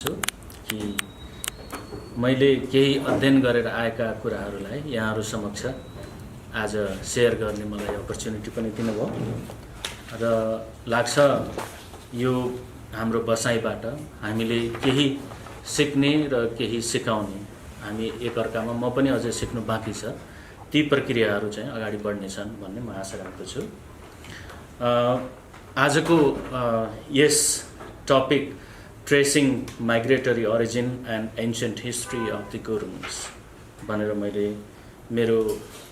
कि मैले केही अध्ययन गरेर आएका कुराहरूलाई यहाँहरू समक्ष आज सेयर गर्ने मलाई अपर्च्युनिटी पनि दिनुभयो र लाग्छ यो हाम्रो बसाइबाट हामीले केही सिक्ने र केही सिकाउने हामी एकअर्कामा म पनि अझै सिक्नु बाँकी छ ती प्रक्रियाहरू चाहिँ अगाडि बढ्नेछन् भन्ने म आशा राख्दछु। आजको यस topic tracing migratory origin and ancient history of the Gurungs भनेर मैले मेरो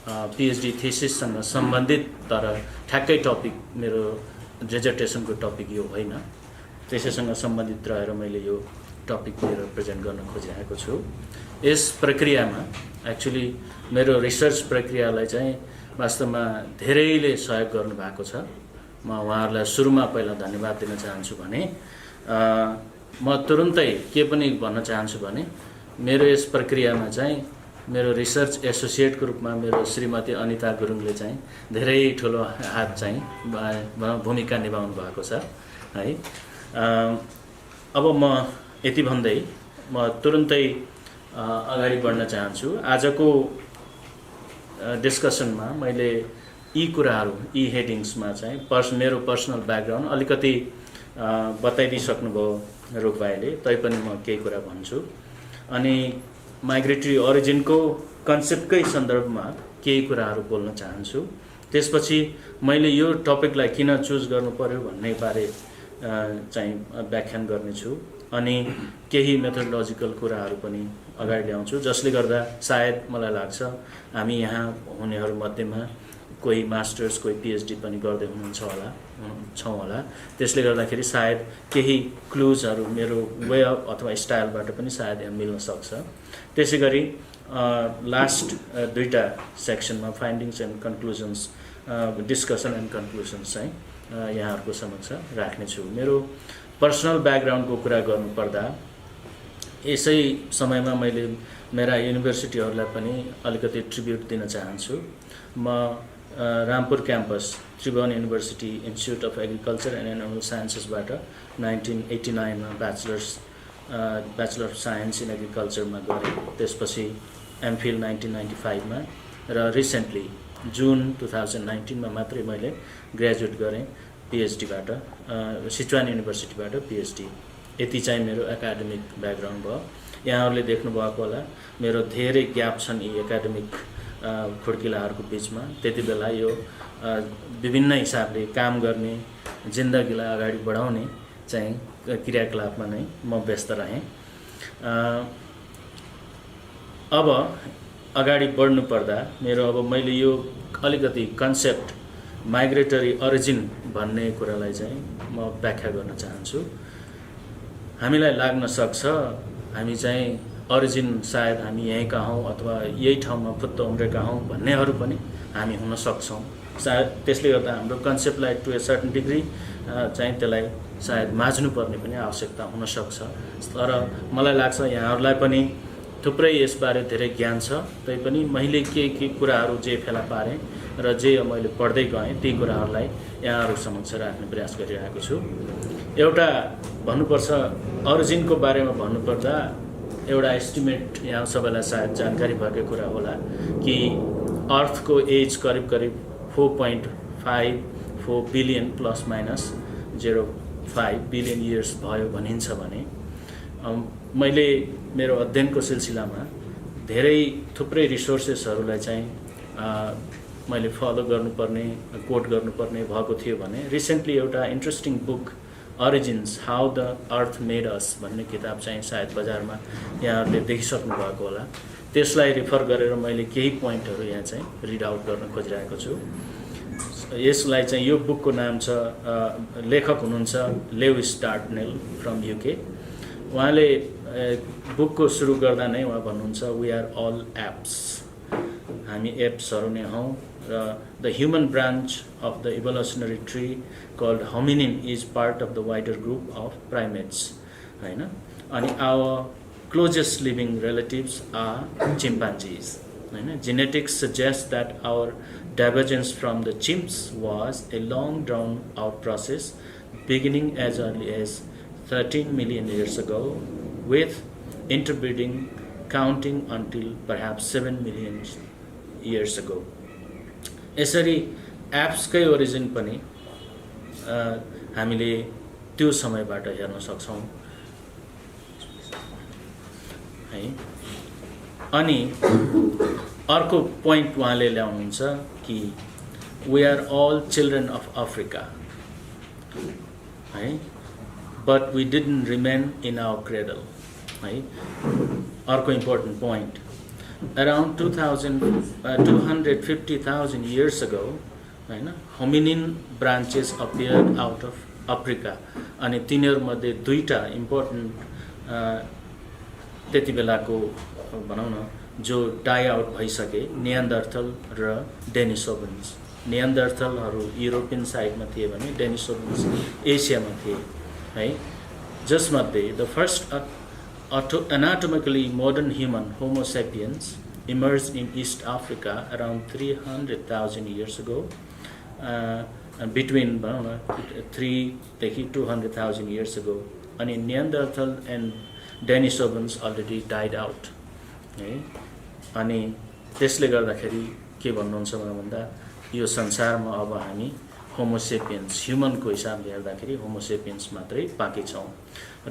पिएचडी थेसिससँग सम्बन्धित तर ठ्याक्कै टपिक मेरो डिजर्टेसनको टपिक यो होइन, त्यसैसँग सम्बन्धित रहेर मैले यो टपिक लिएर प्रेजेन्ट गर्न खोजिरहेको छु। यस प्रक्रियामा एक्चुअली मेरो रिसर्च प्रक्रियालाई चाहिँ वास्तवमा धेरैले सहयोग गर्नुभएको छ। म उहाँहरूलाई सुरुमा पहिला धन्यवाद दिन चाहन्छु भने म तुरुन्तै के पनि भन्न चाहन्छु भने मेरो यस प्रक्रियामा चाहिँ मेरो रिसर्च एसोसिएटको रूपमा मेरो श्रीमती अनिता गुरुङले चाहिँ धेरै ठुलो हात चाहिँ भूमिका निभाउनु भएको छ है। अब म यति भन्दै म तुरुन्तै अगाडि बढ्न चाहन्छु। आजको डिस्कसनमा मैले यी कुराहरू यी हेडिङ्समा चाहिँ मेरो पर्सनल ब्याकग्राउन्ड अलिकति बताइदिइसक्नुभयो रुखभाइले, तैपनि म केही कुरा भन्छु अनि माइग्रेटरी ओरिजिनको कन्सेप्टकै सन्दर्भमा केही कुराहरू बोल्न चाहन्छु। त्यसपछि मैले यो टपिकलाई किन चुज गर्नु पर्यो भन्ने बारे चाहिँ व्याख्यान गर्नेछु अनि केही मेथोडोलोजिकल कुराहरू पनि अगाडि ल्याउँछु, जसले गर्दा सायद मलाई लाग्छ हामी यहाँ हुनेहरू मध्येमा कोही मास्टर्स कोही पिएचडी पनि गर्दै छौँ होला। त्यसले गर्दाखेरि सायद केही क्लुजहरू मेरो वे अथवा स्टाइलबाट पनि सायद यहाँ मिल्न सक्छ। त्यसै गरी लास्ट दुईटा सेक्सनमा findings and conclusions discussion and conclusions चाहिँ यहाँहरूको समक्ष राख्नेछु। मेरो पर्सनल ब्याकग्राउन्डको कुरा गर्नुपर्दा यसै समयमा मैले मेरा युनिभर्सिटीहरूलाई पनि अलिकति ट्रिब्युट दिन चाहन्छु। म Rampur campus Tribhuvan University Institute of Agriculture and Animal साइन्सेसबाट 1989मा ब्याचलर अफ साइन्स इन एग्रिकल्चरमा गरेँ। त्यसपछि एमफिल 1995मा र रिसेन्टली जुन 2019मा मात्रै मैले ग्रेजुएट गरेँ पिएचडीबाट सिचुवान युनिभर्सिटीबाट पिएचडी। यति चाहिँ मेरो एकाडेमिक ब्याकग्राउन्ड भयो। यहाँहरूले देख्नुभएको होला मेरो धेरै ग्याप छन् यी एकाडेमिक खुड्किलाहरूको बिचमा। त्यति बेला यो विभिन्न हिसाबले काम गर्ने जिन्दगीलाई अगाडि बढाउने चाहिँ क्रियाकलापमा नै म व्यस्त रहेँ। अब अगाडि बढ्नु पर्दा मेरो अब मैले यो अलिकति कन्सेप्ट माइग्रेटरी ओरिजिन भन्ने कुरालाई चाहिँ म व्याख्या गर्न चाहन्छु। हामीलाई लाग्न सक्छ हामी चाहिँ ओरिजिन सायद हामी यहीँका हौँ अथवा यही ठाउँमा फुत्त उम्रेका हौँ भन्नेहरू पनि हामी हुन सक्छौँ। सायद त्यसले गर्दा हाम्रो कन्सेप्टलाई टु ए सर्टन डिग्री चाहिँ त्यसलाई सायद माझ्नुपर्ने पनि आवश्यकता हुनसक्छ। तर मलाई लाग्छ यहाँहरूलाई पनि थुप्रै यसबारे धेरै ज्ञान छ, तैपनि मैले के कुराहरू जे फेला पारेँ र जे मैले पढ्दै गएँ ती कुराहरूलाई यहाँहरू समक्ष राख्ने प्रयास गरिरहेको छु। एउटा भन्नुपर्छ ओरिजिनको बारेमा भन्नुपर्दा एउटा एस्टिमेट यहाँ सबैलाई सायद जानकारी भएकै कुरा होला कि अर्थको एज करिब 4.54 billion plus minus 0.5 billion years भयो भनिन्छ भने मैले मेरो अध्ययनको सिलसिलामा धेरै थुप्रै रिसोर्सेसहरूलाई चाहिँ मैले फलो गर्नुपर्ने कोट गर्नुपर्ने भएको थियो भने रिसेन्टली एउटा interesting book origins how the earth made us भन्ने किताब चाहिँ सायद बजारमा यहाँहरूले देखिसक्नु भएको होला। त्यसलाई रिफर गरेर मैले केही पोइन्टहरू यहाँ चाहिँ रिड आउट गर्न खोजिरहेको छु। यसलाई चाहिँ यो बुकको नाम छ लेखक हुनुहुन्छ लेविस डार्टनेल फ्रम युके। उहाँले बुकको सुरु गर्दा नै उहाँ भन्नुहुन्छ वी आर अल एप्स, हामी एप्सहरू नै हौँ र the human branch of the evolutionary tree called hominin is part of the wider group of primates होइन। अनि our closest living relatives are chimpanzees होइन। Genetics suggest that our divergence from the chimps was a long drawn out process beginning as early as 13 million years ago with interbreeding counting until perhaps 7 million years ago. यसरी एप्सकै origin पनि हामीले त्यो समयबाट हेर्न सक्छौं है। अनि अर्को पोइन्ट उहाँले ल्याउनुहुन्छ कि we are all children of Africa, है, but we didn't remain in our cradle, है। अर्को important point, around 250,000 years ago, हैन, hominin branches appeared out of Africa, अनि तिनीहरूमध्ये दुईटा important त्यति बेलाको भनौं न जो डाई आउट भइसके, नियान्डरथल र डेनिसोभन्स। नियान्डरथलहरू युरोपियन साइडमा थिए भने डेनिसोभन्स एसियामा थिए, है। जसमध्ये the first anatomically modern human Homo sapiens emerged in East Africa around 300,000 years ago, between 3 to 200,000 years ago. And Neanderthal and Denisovans already died out. अनि त्यसले गर्दाखेरि के भन्नुहुन्छ भन्दा यो संसारमा अब हामी होमोसेपियन्स ह्युमनको हिसाबले हेर्दाखेरि होमोसेपियन्स मात्रै बाँकी छौं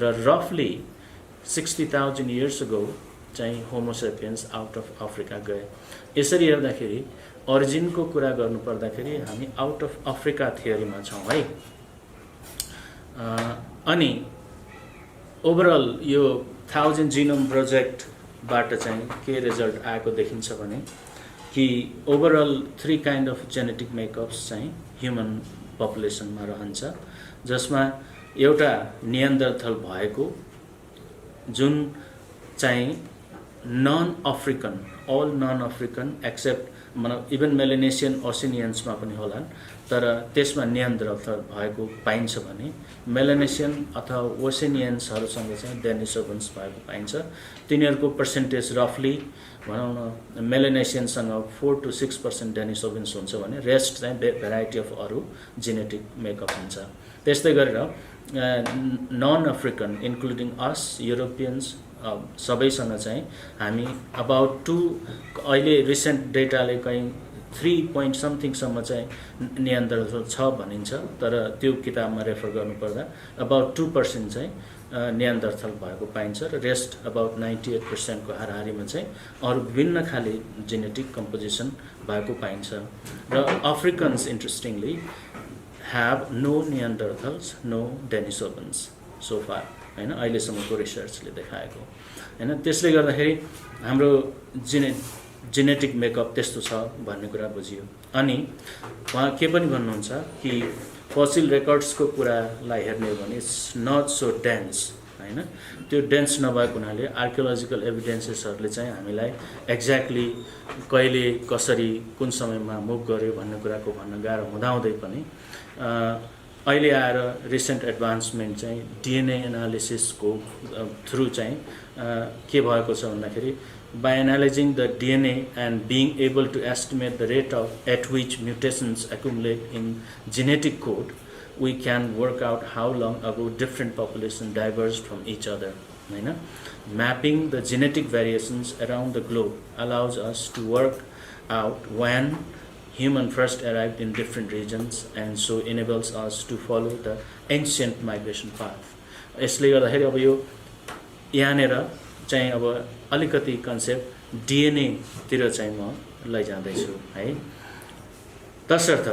र रफली 60,000 years ago चाहिँ होमोसेपियन्स आउट अफ अफ्रिका गए। यसरी हेर्दाखेरि ओरिजिनको कुरा गर्नु पर्दाखेरि हामी आउट अफ अफ्रिका थियोरीमा छौं है। अनि ओभरअल यो 1000 जीनोम प्रोजेक्ट बाट चाहिँ के रिजल्ट आएको देखिन्छ भने कि overall 3 kind of genetic makeups चाहिँ ह्युमन पपुलेसनमा रहन्छ, जसमा एउटा नियान्डरथल भएको जुन चाहिँ non African, all non African except even Melanesian ओसेनियन्समा पनि होलान्, तर त्यसमा नियान्डरथल भएको पाइन्छ भने मेलेनेसियन अथवा ओसेनियन्सहरुसँग चाहिँ डेनिसोभन्स भएको पाइन्छ। तिनीहरूको पर्सेन्टेज रफली भनौं न मेलेनेसियनसँग 4 to 6% डेनिसोभन्स हुन्छ भने रेस्ट चाहिँ भेराइटी अफ अरु जेनेटिक मेकअप हुन्छ। त्यस्तै गरेर नन अफ्रिकन इन्क्लुडिङ अस युरोपियन्स सबैसँग चाहिँ हामी अबाउट 2 अहिले रिसेन्ट डेटाले कहीं 3 something सम्म चाहिँ नियान्डरथल छ भनिन्छ, तर त्यो किताबमा रेफर गर्नुपर्दा अबाउट 2% चाहिँ नियान्डरथल भएको पाइन्छ र रेस्ट अबाउट 98% को हाराहारीमा चाहिँ अरु विभिन्न खाले जेनेटिक कम्पोजिसन भएको पाइन्छ। र Africans interestingly have no Neanderthals, no Denisovans so far, हैन, अहिलेसम्मको रिसर्चले देखाएको हैन। त्यसले गर्दाखेरि हाम्रो जेनेटिक मेकअप त्यस्तो छ भन्ने कुरा बुझियो। अनि उहाँ के पनि भन्नुहुन्छ कि फसिल रेकर्ड्सको कुरालाई हेर्ने हो भने इट्स नट सो डेन्स, हैन। त्यो डेन्स नभएको हुनाले आर्कियोलोजिकल एभिडेन्सेसहरुले चाहिँ हामीलाई एक्ज्याक्टली कहिले कसरी कुन समयमा मुभ गर्यो भन्ने कुराको भन्न गाह्रो हुँदाहुँदै पनि अहिले आएर रिसेन्ट एडभान्समेन्ट चाहिँ डीएनए एनालिसिसको थ्रु चाहिँ के भएको छ भन्दाखेरि by analyzing the DNA and being able to estimate the rate at which mutations accumulate in genetic code, we can work out how long ago different populations diverged from each other. Mapping the genetic variations around the globe allows us to work out when human first arrived in different regions, and so enables us to follow the ancient migration path. यसले गर्दाखेरि अब यो यहाँनेर चाहिँ अब अलिकति concept DNA तिर चाहिँ म लैजाँदै छु है। तसर्थ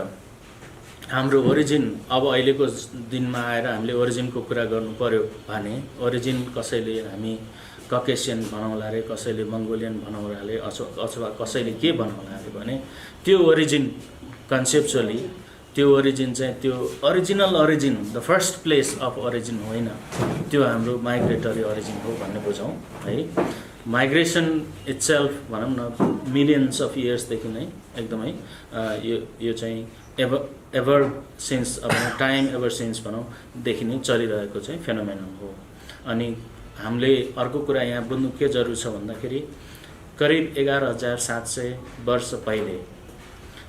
हाम्रो ओरिजिन अब अहिलेको दिनमा आएर हामीले ओरिजिनको कुरा गर्नु पर्यो भने ओरिजिन कसैले हामी ककेशियन भनौला रे, कसैले मंगोलियन भनौला रे, अथवा कसैले के भनौला रे भने त्यो ओरिजिन कन्सेप्चुअली त्यो ओरिजिन चाहिँ त्यो original origin the first place of origin होइन, त्यो हाम्रो माइग्रेटरी ओरिजिन हो भन्ने बुझौं है। माइग्रेसन इटसेल्फ भनौं न मिलियन्स अफ इयर्स देखि नै एकदमै यो चाहिँ एभर सिन्स अब टाइम एभर सिन्स भनौं देखि नै चलिरहेको चाहिँ फेनोमेनन हो। अनि हामीले अर्को कुरा यहाँ बुझ्नु के जरुरी छ भन्दाखेरि करिब 11,700 वर्ष पहिले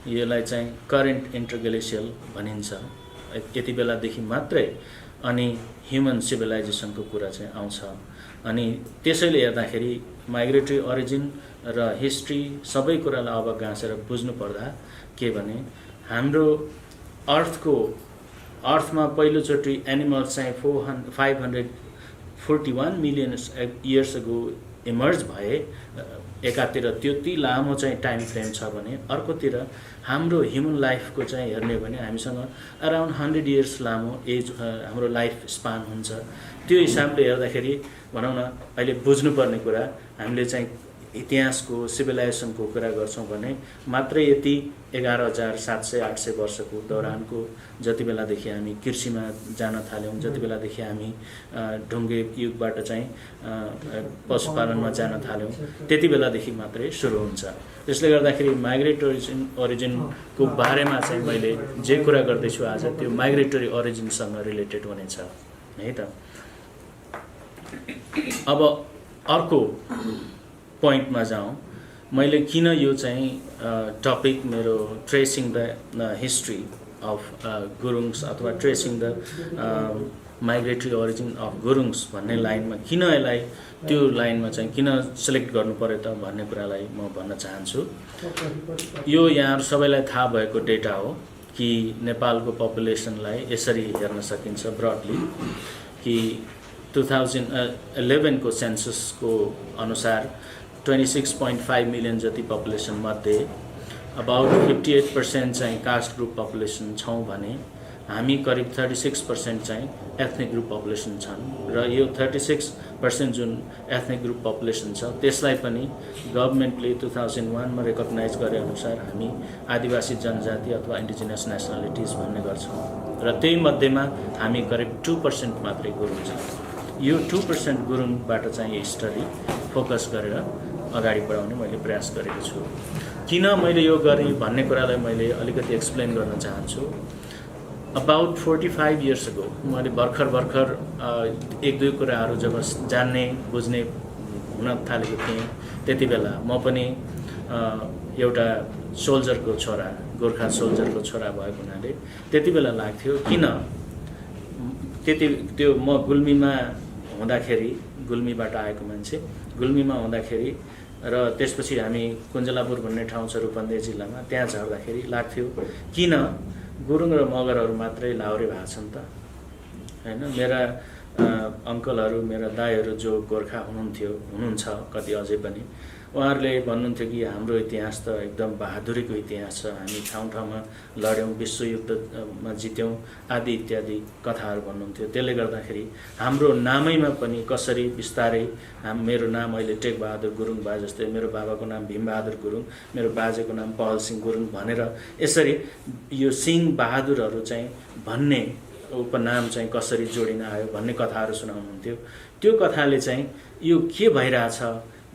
यसलाई चाहिँ करेन्ट इन्टरग्लेसियल भनिन्छ। यति बेलादेखि मात्रै अनि ह्युमन सिभिलाइजेसनको कुरा चाहिँ आउँछ। अनि त्यसैले हेर्दाखेरि माइग्रेटरी ओरिजिन र हिस्ट्री सबै कुरालाई अब गाँसेर बुझ्नु पर्दा के भने हाम्रो अर्थमा पहिलोचोटि एनिमल्स चाहिँ 541 मिलियन इयर्स अगो इमर्ज भए एकातिर त्यति लामो चाहिँ टाइम फ्रेम छ भने अर्कोतिर हाम्रो ह्युमन लाइफको चाहिँ हेर्ने हो भने हामीसँग अराउन्ड 100 इयर्स लामो एज हाम्रो लाइफ स्पान हुन्छ। त्यो हिसाबले हेर्दाखेरि भनौँ न अहिले बुझ्नुपर्ने कुरा हामीले चाहिँ इतिहासको सिभिलाइजेसनको कुरा गर्छौँ भने मात्रै यति 11,700-800 वर्षको दौरानको जति बेलादेखि हामी कृषिमा जान थाल्यौँ, जति बेलादेखि हामी ढुङ्गे युगबाट चाहिँ पशुपालनमा जान थाल्यौँ त्यति बेलादेखि मात्रै सुरु हुन्छ। त्यसले गर्दाखेरि माइग्रेटरी ओरिजिनको बारेमा चाहिँ मैले जे कुरा गर्दैछु आज त्यो माइग्रेटरी ओरिजिनसँग रिलेटेड हुनेछ है त। अब अर्को पोइन्टमा जाउँ, मैले किन यो चाहिँ टपिक मेरो tracing the history of Gurungs अथवा tracing the migratory origin of Gurungs भन्ने लाइनमा किन यसलाई त्यो लाइनमा चाहिँ किन सिलेक्ट गर्नु पर्यो त भन्ने कुरालाई म भन्न चाहन्छु। यो यहाँहरू सबैलाई थाहा भएको डेटा हो कि नेपालको पपुलेसनलाई यसरी हेर्न सकिन्छ ब्रडली कि 2011 को सेन्ससको अनुसार 26.5 मिलियन जति पपुलेसन मध्ये अबाउट 58% चाहिँ कास्ट ग्रुप पपुलेसन छौँ भने हामी करिब 36% चाहिँ एथनिक ग्रुप पपुलेसन छन् र यो 36% जुन एथनिक ग्रुप पपुलेसन छ त्यसलाई पनि गभर्नमेन्टले 2001 मा रेकग्नाइज गरे अनुसार हामी आदिवासी जनजाति अथवा इन्डिजिनस नेसनलिटिज भन्ने गर्छौँ र त्यही मध्येमा हामी करिब 2% मात्रै गुरुङ छौँ। यो 2% गुरुङबाट चाहिँ हिस्ट्री फोकस गरेर अगाडि बढाउने मैले प्रयास गरेको छु। किन मैले यो गरेँ भन्ने कुरालाई मैले अलिकति एक्सप्लेन गर्न चाहन्छु। अबाउट 45 इयर्स अगो मैले भर्खर एक दुई कुराहरू जब जान्ने बुझ्ने हुन थालेको थिएँ त्यति बेला म पनि एउटा सोल्जरको छोरा, गोर्खा सोल्जरको छोरा भएको हुनाले त्यति बेला लाग्थ्यो किन त्यो म गुल्मीमा हुँदाखेरि, गुल्मीबाट आएको मान्छे, गुल्मीमा हुँदाखेरि र त्यसपछि हामी कुञ्जलापुर भन्ने ठाउँ छ रूपन्देही जिल्लामा, त्यहाँ झर्दाखेरि लाग्थ्यो किन गुरुङ र मगरहरू मात्रै लाहुरे भएको छन् त हैन। मेरा अङ्कलहरू, मेरा दाइहरू जो गोर्खा हुनुहुन्छ कति अझै पनि, उहाँहरूले भन्नुहुन्थ्यो कि हाम्रो इतिहास त एकदम बहादुरीको इतिहास छ, हामी ठाउँ ठाउँमा लड्यौँ, विश्वयुद्धमा जित्यौँ आदि इत्यादि कथाहरू भन्नुहुन्थ्यो। त्यसले गर्दाखेरि हाम्रो नामैमा पनि कसरी बिस्तारै मेरो नाम अहिले टेकबहादुर गुरुङ भए जस्तै मेरो बाबाको नाम भीमबहादुर गुरुङ, मेरो बाजेको नाम पहल सिंह गुरुङ भनेर यसरी यो सिंह बहादुरहरू चाहिँ भन्ने उपनाम चाहिँ कसरी जोडिन आयो भन्ने कथाहरू सुनाउनुहुन्थ्यो। त्यो कथाले चाहिँ यो के भइरहेछ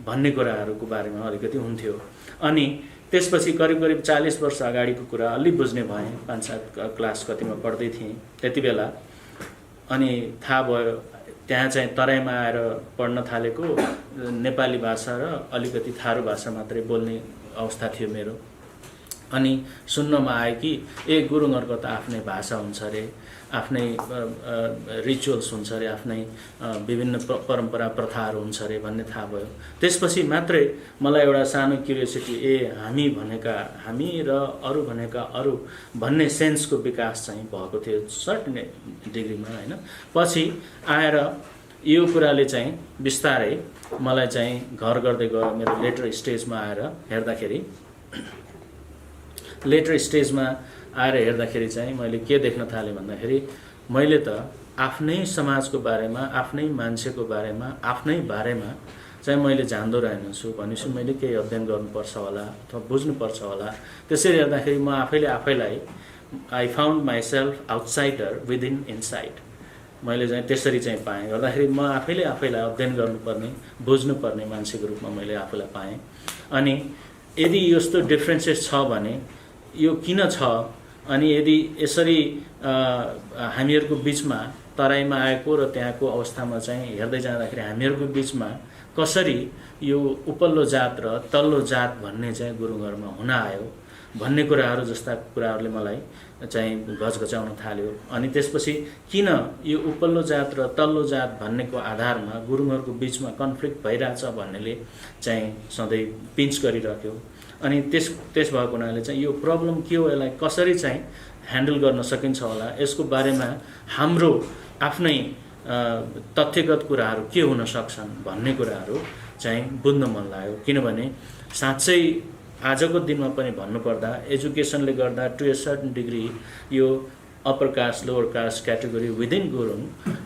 भन्ने कुराहरूको बारेमा अलिकति हुन्थ्यो। अनि त्यसपछि करिब 40 वर्ष अगाडिको कुरा अलि बुझ्ने भएँ, 5-7 क्लास कतिमा पढ्दै थिएँ त्यति बेला। अनि थाहा भयो त्यहाँ चाहिँ तराईमा आएर पढ्न थालेको नेपाली भाषा र अलिकति थारू भाषा मात्रै बोल्ने अवस्था थियो मेरो। अनि सुन्नमा आयो कि गुरुङहरूको त आफ्नै भाषा हुन्छ अरे, आफ्नै रिचुअल्स हुन्छ अरे, आफ्नै विभिन्न परम्परा प्रथाहरू हुन्छ अरे भन्ने थाहा भयो। त्यसपछि मात्रै मलाई एउटा सानो क्युरियोसिटी हामी र अरू भनेका अरू भन्ने सेन्सको विकास चाहिँ भएको थियो सर्टेन डिग्रीमा हैन। पछि आएर यो कुराले चाहिँ बिस्तारै मलाई चाहिँ घर गर्दै गयो। मेरो लेटर स्टेजमा आएर हेर्दाखेरि चाहिँ मैले के देख्न थालेँ भन्दाखेरि मैले त आफ्नै समाजको बारेमा, आफ्नै मान्छेको बारेमा, आफ्नै बारेमा चाहिँ मैले जान्दो रहेनछु भनेपछि मैले केही अध्ययन गर्नुपर्छ होला अथवा बुझ्नुपर्छ होला। त्यसरी हेर्दाखेरि म आफैलाई I found myself outsider within inside, मैले चाहिँ त्यसरी चाहिँ पाएँ। गर्दाखेरि म आफैलाई अध्ययन गर्नुपर्ने, बुझ्नुपर्ने मान्छेको रूपमा मैले आफूलाई पाएँ। अनि यदि यस्तो डिफ्रेन्सेस छ भने यो किन छ, अनि यदि यसरी हामीहरूको बिचमा तराईमा आएको र त्यहाँको अवस्थामा चाहिँ हेर्दै जाँदाखेरि हामीहरूको बिचमा कसरी यो उपल्लो जात र तल्लो जात भन्ने चाहिँ गुरुङहरूमा हुन आयो भन्ने कुराहरू जस्ता कुराहरूले मलाई चाहिँ घचघचाउन थाल्यो। अनि त्यसपछि किन यो उपल्लो जात र तल्लो जात भन्नेको आधारमा गुरुङहरूको बिचमा कन्फ्लिक्ट भइरहेछ भन्नेले चाहिँ सधैँ पिन्च गरिराख्यो। अनि त्यस भएको हुनाले चाहिँ यो प्रब्लम के हो, यसलाई कसरी चाहिँ ह्यान्डल गर्न सकिन्छ होला, यसको बारेमा हाम्रो आफ्नै तथ्यगत कुराहरू के हुन सक्छन् भन्ने कुराहरू चाहिँ बुझ्न मन लाग्यो। किनभने साँच्चै आजको दिनमा पनि भन्नुपर्दा एजुकेसनले गर्दा टु ए सर्टन डिग्री यो upper caste lower caste category within Gurung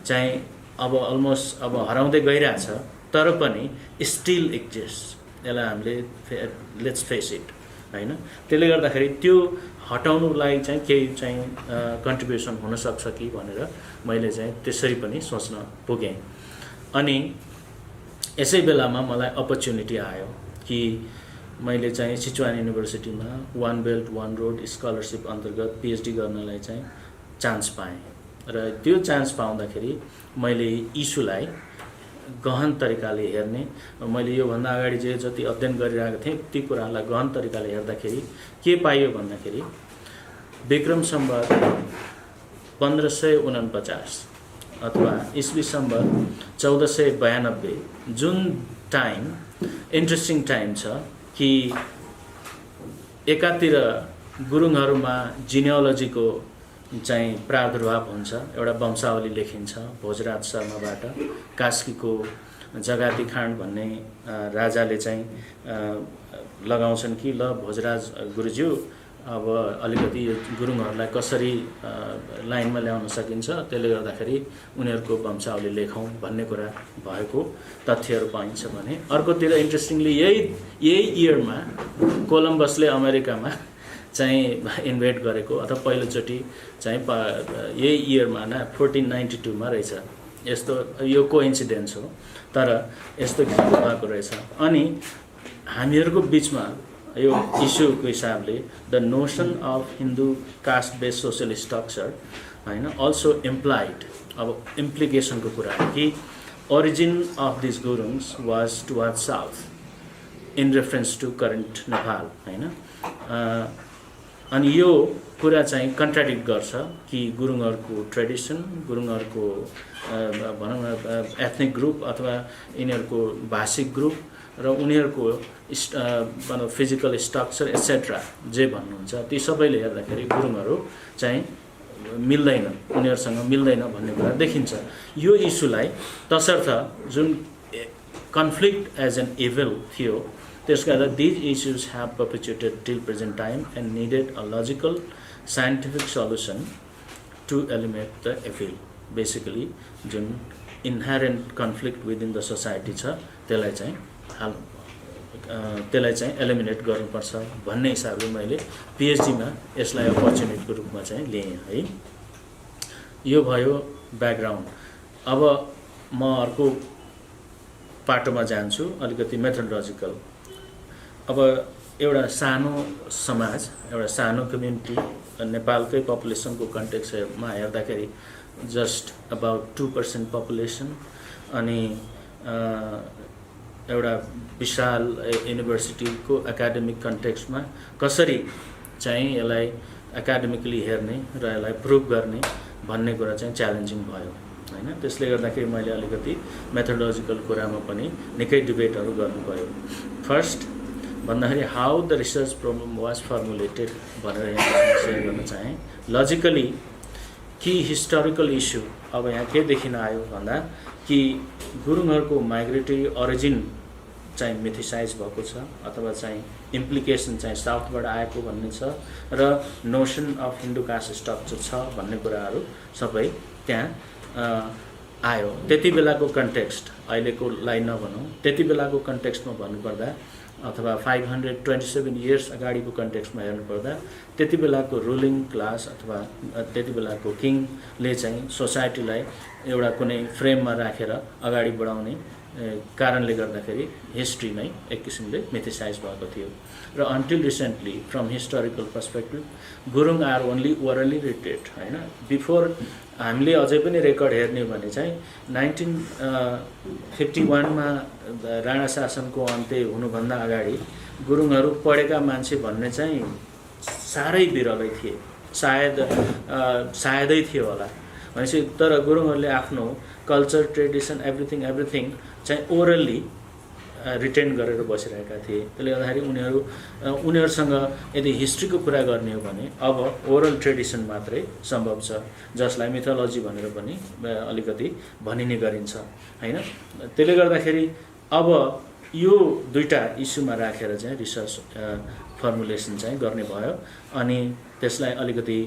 चाहिँ अब अलमोस्ट अब हराउँदै गइरहेछ, तर पनि स्टिल एक्जिस्ट। यसलाई हामीले लेट्स फेस इट हैन। त्यसले गर्दाखेरि त्यो हटाउनुलाई चाहिँ केही चाहिँ कन्ट्रिब्युसन हुनसक्छ कि भनेर मैले चाहिँ त्यसरी पनि सोच्न पुगेँ। अनि यसै बेलामा मलाई अपर्च्युनिटी आयो कि मैले चाहिँ सिचुआन युनिभर्सिटीमा one belt one road scholarship अन्तर्गत पिएचडी गर्नलाई चाहिँ चान्स पाएँ। र त्यो चान्स पाउँदाखेरि मैले इस्युलाई गहन तरिकाले हेर्ने, मैले योभन्दा अगाडि जति अध्ययन गरिरहेको थिएँ ती कुराहरूलाई गहन तरिकाले हेर्दाखेरि के पाइयो भन्दाखेरि विक्रम सम्वत 1549 अथवा इस्वी सम्वत 1492 जुन टाइम इन्ट्रेस्टिङ टाइम छ कि एकातिर गुरुङहरूमा जिनियोलोजीको चाहिँ प्रादुर्भाव हुन्छ, एउटा वंशावली लेखिन्छ भोजराज शर्माबाट। कास्कीको जगाती खाँड भन्ने राजाले चाहिँ लगाउँछन् कि ल भोजराज गुरुज्यू अब अलिकति गुरुङहरूलाई कसरी लाइनमा ल्याउन सकिन्छ, त्यसले गर्दाखेरि उनीहरूको वंशावली लेखौँ भन्ने कुरा भएको तथ्यहरू पाइन्छ भने अर्कोतिर इन्ट्रेस्टिङली यही इयरमा कोलम्बसले अमेरिकामा चाहिँ इन्भेट गरेको अथवा पहिलोचोटि चाहिँ यही इयरमा 1492 मा रहेछ। यस्तो यो कोइन्सिडेन्स हो, तर यस्तो भएको रहेछ। अनि हामीहरूको बिचमा यो इस्युको हिसाबले the notion of Hindu caste based social structure हैन अल्सो इम्प्लाइड, अब इम्प्लिकेसनको कुरा कि origin of this Gurungs was toward south in reference to current Nepal हैन। अनि यो कुरा चाहिँ कन्ट्राडिक्ट गर्छ कि गुरुङहरूको ट्रेडिसन, गुरुङहरूको भनौँ न एथनिक ग्रुप अथवा यिनीहरूको भाषिक ग्रुप र उनीहरूको फिजिकल स्ट्रक्चर एट्सेट्रा जे भन्नुहुन्छ ती सबैले हेर्दाखेरि गुरुङहरू चाहिँ मिल्दैन, उनीहरूसँग मिल्दैन भन्ने कुरा देखिन्छ। यो इस्युलाई तसर्थ जुन कन्फ्लिक्ट एज एन इभिल थियो त्यसका कारण these issues have perpetuated till present time and needed a logical scientific solution to eliminate the evil. Basically जुन inherent conflict within the society छ त्यसलाई चाहिँ एलिमिनेट गर्नुपर्छ भन्ने हिसाबले मैले पिएचडीमा यसलाई अपर्च्युनिटीको रूपमा चाहिँ लिएँ है। यो भयो ब्याकग्राउन्ड। अब म अर्को पाटोमा जान्छु, अलिकति मेथोडोलोजिकल। अब एउटा सानो समाज, एउटा सानो कम्युनिटी, नेपालकै पपुलेसनको कन्टेक्स्टमा हेर्दाखेरि जस्ट अबाउट 2% पपुलेसन, अनि एउटा विशाल युनिभर्सिटीको एकाडेमिक कन्टेक्स्टमा कसरी चाहिँ यसलाई एकाडेमिकली हेर्ने र यसलाई प्रुभ गर्ने भन्ने कुरा चाहिँ च्यालेन्जिङ भयो हैन। त्यसले गर्दाखेरि मैले अलिकति मेथोडोलोजिकल कुरामा पनि निकै डिबेटहरू गर्नुभयो। फर्स्ट भन्दाखेरि how the research problem was formulated भनेर यहाँ सेयर गर्न चाहेँ। लजिकली कि हिस्टोरिकल इस्यु अब यहाँ के देखिन आयो भन्दा कि गुरुङहरूको माइग्रेटरी ओरिजिन चाहिँ मिथिसाइज भएको छ अथवा चाहिँ इम्प्लिकेसन चाहिँ साउथबाट आएको भन्ने छ र notion of Hindu caste structure छ भन्ने कुराहरू सबै त्यहाँ आयो। त्यति बेलाको कन्टेक्स्ट, अहिलेकोलाई नभनौँ, त्यति बेलाको कन्टेक्स्टमा भन्नुपर्दा अथवा 527 इयर्स अगाडिको कन्टेक्स्टमा हेर्नुपर्दा त्यति बेलाको रुलिङ क्लास अथवा त्यति बेलाको किङले चाहिँ सोसाइटीलाई एउटा कुनै फ्रेममा राखेर अगाडि बढाउने कारणले गर्दाखेरि हिस्ट्री नै एक किसिमले मिथिसाइज भएको थियो। र until recently from historical perspective Gurung are only orally written हैन। बिफोर हामीले अझै पनि रेकर्ड हेर्ने भने चाहिँ 1951 मा राणा शासनको अन्त्य हुनुभन्दा अगाडि गुरुङहरू पढेका मान्छे भन्ने चाहिँ साह्रै बिरलै थिए, सायदै थियो होला भनेपछि। तर गुरुङहरूले आफ्नो कल्चर, ट्रेडिसन, एभ्रिथिङ चाहिँ ओरल्ली रिटेन गरेर बसिरहेका थिए। त्यसले गर्दाखेरि उनीहरूसँग यदि हिस्ट्रीको कुरा गर्ने हो भने अब ओरल ट्रेडिसन मात्रै सम्भव छ, जसलाई मिथोलोजी भनेर पनि अलिकति भनिने गरिन्छ हैन। त्यसले गर्दाखेरि अब यो दुईटा इस्युमा राखेर चाहिँ रिसर्च फर्मुलेसन चाहिँ गर्ने भयो। अनि त्यसलाई अलिकति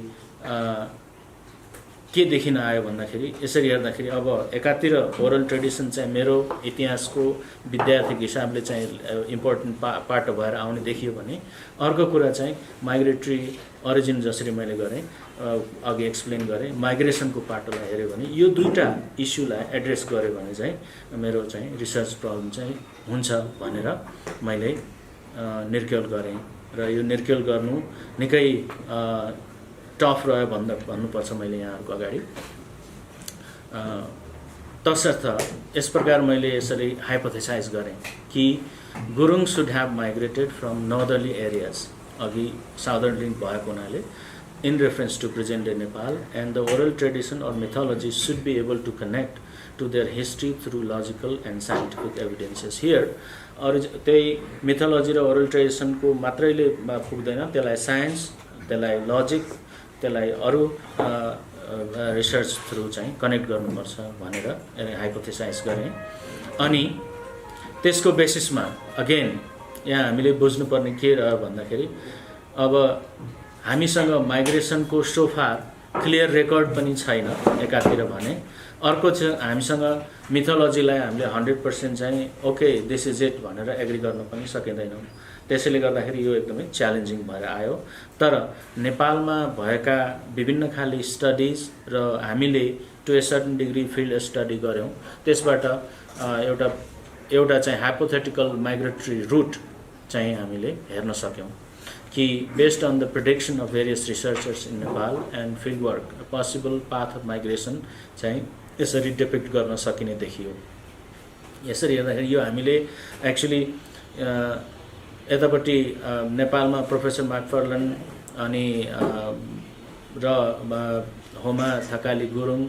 के देखिन आयो भन्दाखेरि यसरी हेर्दाखेरि अब एकातिर ओरल ट्रेडिसन चाहिँ मेरो इतिहासको विद्यार्थीको हिसाबले चाहिँ इम्पोर्टेन्ट पार्ट भएर आउने देखियो भने, अर्को कुरा चाहिँ माइग्रेटरी ओरिजिन जसरी मैले गरेँ अघि एक्सप्लेन गरेँ, माइग्रेसनको पाटोलाई हेऱ्यो भने यो दुईटा इस्युलाई एड्रेस गर्यो भने चाहिँ मेरो चाहिँ रिसर्च प्रब्लम चाहिँ हुन्छ भनेर मैले निर्क्युल गरेँ। र यो निर्क्युल गर्नु निकै टफ रह्यो भन्नुपर्छ मैले यहाँहरूको अगाडि। तसर्थ यस प्रकार मैले यसरी हाइपोथेसाइज गरेँ कि Gurung should have migrated from northerly areas, अघि साउदर्न लिङ्क भएको हुनाले, in reference to present-day Nepal, and the oral tradition or mythology should be able to connect to their history through logical and scientific evidences. Here, त्यही मिथोलोजी र oral ट्रेडिसनको मात्रैले पुग्दैन, त्यसलाई science, त्यसलाई logic, त्यसलाई अरू रिसर्च थ्रु चाहिँ कनेक्ट गर्नुपर्छ भनेर हाइपोथेसाइज गरेँ। अनि त्यसको बेसिसमा अगेन यहाँ हामीले बुझ्नुपर्ने के रह्यो भन्दाखेरि, अब हामीसँग माइग्रेसनको सोफार क्लियर रेकर्ड पनि छैन एकातिर भने, अर्को चाहिँ हामीसँग मिथोलोजीलाई हामीले 100% चाहिँ ओके दिस इज इट भनेर एग्री गर्न पनि सकिँदैनौँ। त्यसैले गर्दाखेरि यो एकदमै च्यालेन्जिङ भएर आयो। तर नेपालमा भएका विभिन्न खाले स्टडिज र हामीले to a certain degree field study गऱ्यौँ, त्यसबाट एउटा चाहिँ हाइपोथेटिकल माइग्रेटरी रुट चाहिँ हामीले हेर्न सक्यौँ कि based on the prediction of various researchers in Nepal and field work, possible path of migration चाहिँ यसरी डिपिक्ट गर्न सकिने देखियो। यसरी हेर्दाखेरि यो हामीले एक्चुअली यतापट्टि नेपालमा प्रोफेसर मैकफार्लन अनि र होमा थकाली गुरुङ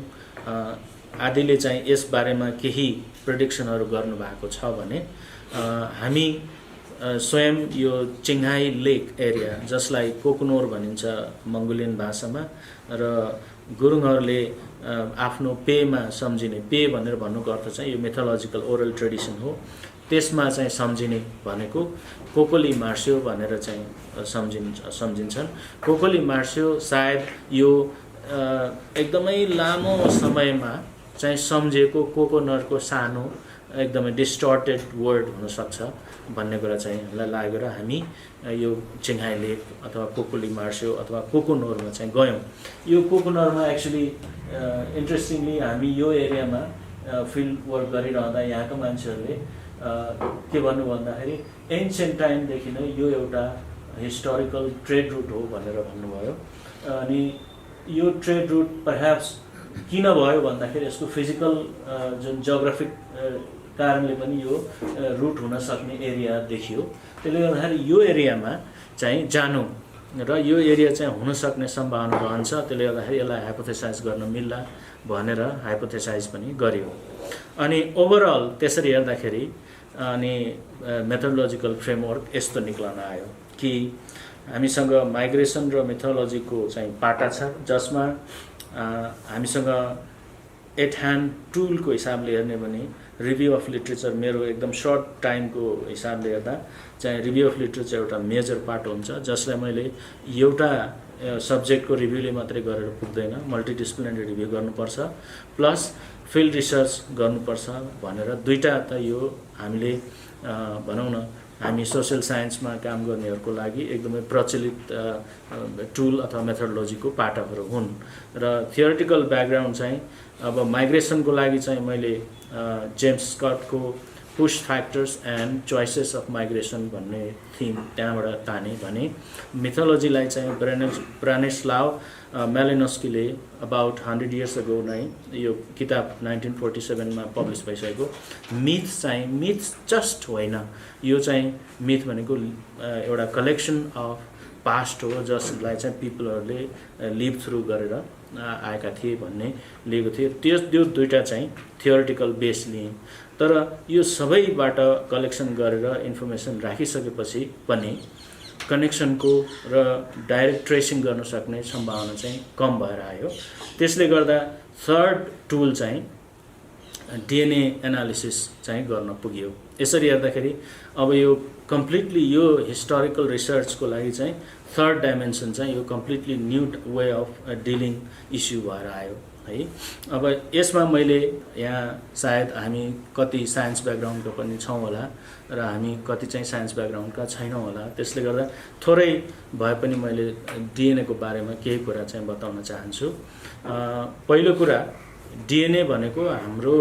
आदिले चाहिँ यस बारेमा केही प्रेडिक्सनहरू गर्नुभएको छ भने, हामी स्वयं यो चिङ्हाई लेक एरिया जसलाई कोकुनोर भनिन्छ मङ्गोलियन भाषामा र गुरुङहरूले आफ्नो पेमा सम्झिने, पे भनेर भन्नुको अर्थ चाहिँ यो मिथोलोजिकल ओरल ट्रेडिसन हो, त्यसमा चाहिँ सम्झिने भनेको कोकोली मार्स्यो भनेर चाहिँ सम्झिन्छन्। कोकोली मार्स्यो सायद यो एकदमै लामो समयमा चाहिँ सम्झेको कोकोनरको सानो एकदमै डिस्टर्टेड वर्ड हुनसक्छ भन्ने कुरा चाहिँ हामीलाई लाग्यो र हामी यो चिङ्हाई लेक अथवा कोकोली मार्स्यो अथवा कोकोनोरमा चाहिँ गयौँ। यो कोकोनोरमा एक्चुली इन्ट्रेस्टिङली हामी यो एरियामा फिल्ड वर्क गरिरहँदा यहाँका मान्छेहरूले के भन्नु भन्दाखेरि एन्सियन्ट टाइमदेखि नै यो एउटा हिस्टोरिकल ट्रेड रुट हो भनेर भन्नुभयो। अनि यो ट्रेड रुट परह्याप्स किन भयो भन्दाखेरि यसको फिजिकल जुन जियोग्राफिक कारणले पनि यो रुट हुन सक्ने एरिया देखियो। त्यसले गर्दाखेरि यो एरियामा चाहिँ जानु र यो एरिया चाहिँ हुन सक्ने सम्भावना रहन्छ। त्यसले गर्दाखेरि यसलाई हाइपोथेसाइज गर्न मिल्ला भनेर हाइपोथेसाइज पनि गरियो। अनि ओभरअल त्यसरी हेर्दाखेरि अनि मेथोडोलोजिकल फ्रेमवर्क यस्तो निक्लन आयो कि हामीसँग माइग्रेसन र मेथोडोलोजीको चाहिँ पाटा छ, जसमा हामीसँग एट ह्यान्ड टुलको हिसाबले हेर्ने भने रिभ्यू अफ लिट्रेचर, मेरो एकदम सर्ट टाइमको हिसाबले हेर्दा चाहिँ रिभ्यू अफ लिट्रेचर एउटा मेजर पार्ट हुन्छ, जसलाई मैले एउटा सब्जेक्टको रिभ्यूले मात्रै गरेर पुग्दैन, मल्टिडिसिप्लिनरी रिभ्यू गर्नुपर्छ प्लस फिल्ड रिसर्च गर्नुपर्छ भनेर दुईटा त यो हामीले भनौँ न हामी सोसियल साइन्समा काम गर्नेहरूको लागि एकदमै प्रचलित टुल अथवा मेथोडोलोजीको पाटाहरू हुन्। र थियोरिटिकल ब्याकग्राउन्ड चाहिँ अब माइग्रेसनको लागि चाहिँ मैले जेम्स स्कटको push factors and choices of migration भन्ने थिम त्यहाँबाट ताने भने मिथोलोजीलाई चाहिँ ब्रानिस्लाव मेलिनोस्कीले अबाउट 100 इयर्स अगो नै यो किताब 1947मा पब्लिस भइसकेको मिथ चाहिँ मिथ जस्ट होइन, यो चाहिँ मिथ भनेको एउटा कलेक्सन अफ पास्ट हो जसलाई चाहिँ पिपलहरूले लिभ थ्रु गरेर आएका थिए भन्ने लिएको थियो। त्यो दुईटा चाहिँ थियोरिटिकल बेस लिएँ। तर यो सबैबाट कलेक्सन गरेर इन्फर्मेसन राखिसकेपछि पनि कनेक्सनको र डाइरेक्ट ट्रेसिङ गर्न सक्ने सम्भावना चाहिँ कम भएर आयो। त्यसले गर्दा थर्ड टुल चाहिँ डिएनए एनालिसिस चाहिँ गर्न पुग्यो। यसरी हेर्दाखेरि अब यो कम्प्लिटली यो हिस्टोरिकल रिसर्चको लागि चाहिँ थर्ड डाइमेन्सन चाहिँ यो completely new way of dealing issue भएर आयो है। अब यसमा मैले यहाँ सायद हामी कति साइन्स ब्याकग्राउन्डको पनि छौँ होला र हामी कति चाहिँ साइन्स ब्याकग्राउन्डका छैनौँ होला। त्यसले गर्दा थोरै भए पनि मैले डिएनएको बारेमा केही कुरा चाहिँ बताउन चाहन्छु। पहिलो कुरा डिएनए भनेको हाम्रो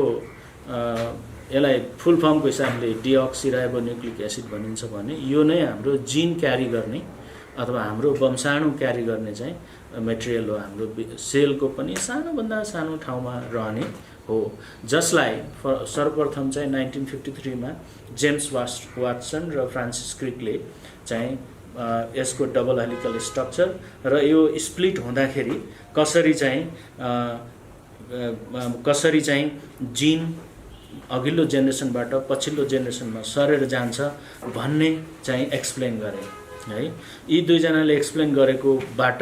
यसलाई फुल फर्मको हिसाबले डिअक्सिराइबोन्युक्लिक एसिड भनिन्छ भने यो नै हाम्रो जिन क्यारी गर्ने अथवा हाम्रो वंशाणु क्यारी गर्ने चाहिँ मेटेरियल हो। हाम्रो सेलको पनि सानोभन्दा सानो ठाउँमा रहने हो, जसलाई सर्वप्रथम चाहिँ 1953 मा जेम्स वाटसन र फ्रान्सिस क्रिकले चाहिँ यसको डबल हेलिकल स्ट्रक्चर र यो स्प्लिट हुँदाखेरि कसरी चाहिँ जिन अघिल्लो जेनेरेसनबाट पछिल्लो जेनेरेसनमा सरेर जान्छ भन्ने चाहिँ एक्सप्लेन गरे है। यी दुईजनाले एक्सप्लेन गरेकोबाट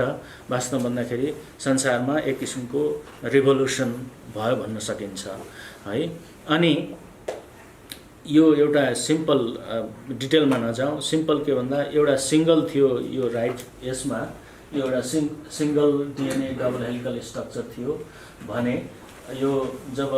वास्तव भन्दाखेरि संसारमा एक किसिमको रिभोल्युसन भयो भन्न सकिन्छ है। अनि यो एउटा सिम्पल डिटेलमा नजाउँ, सिम्पल के भन्दा एउटा सिंगल थियो यो राइट, यसमा यो एउटा single DNA double helical structure थियो भने यो जब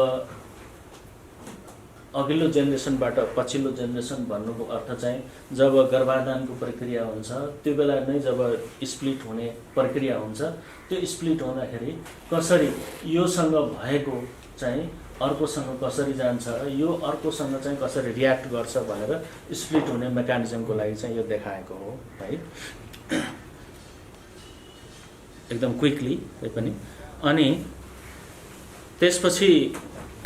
अघिल्लो जेनेरेसनबाट पछिल्लो जेनेरेसन भन्नुको अर्थ चाहिँ जब गर्भाधानको प्रक्रिया हुन्छ त्यो बेला नै जब स्प्लिट हुने प्रक्रिया हुन्छ, त्यो स्प्लिट हुँदाखेरि कसरी योसँग भएको चाहिँ अर्कोसँग कसरी जान्छ, यो अर्कोसँग चाहिँ कसरी रियाक्ट गर्छ भनेर स्प्लिट हुने मेकानिजमको लागि चाहिँ यो देखाएको हो है, एकदम क्विकली पनि। अनि त्यसपछि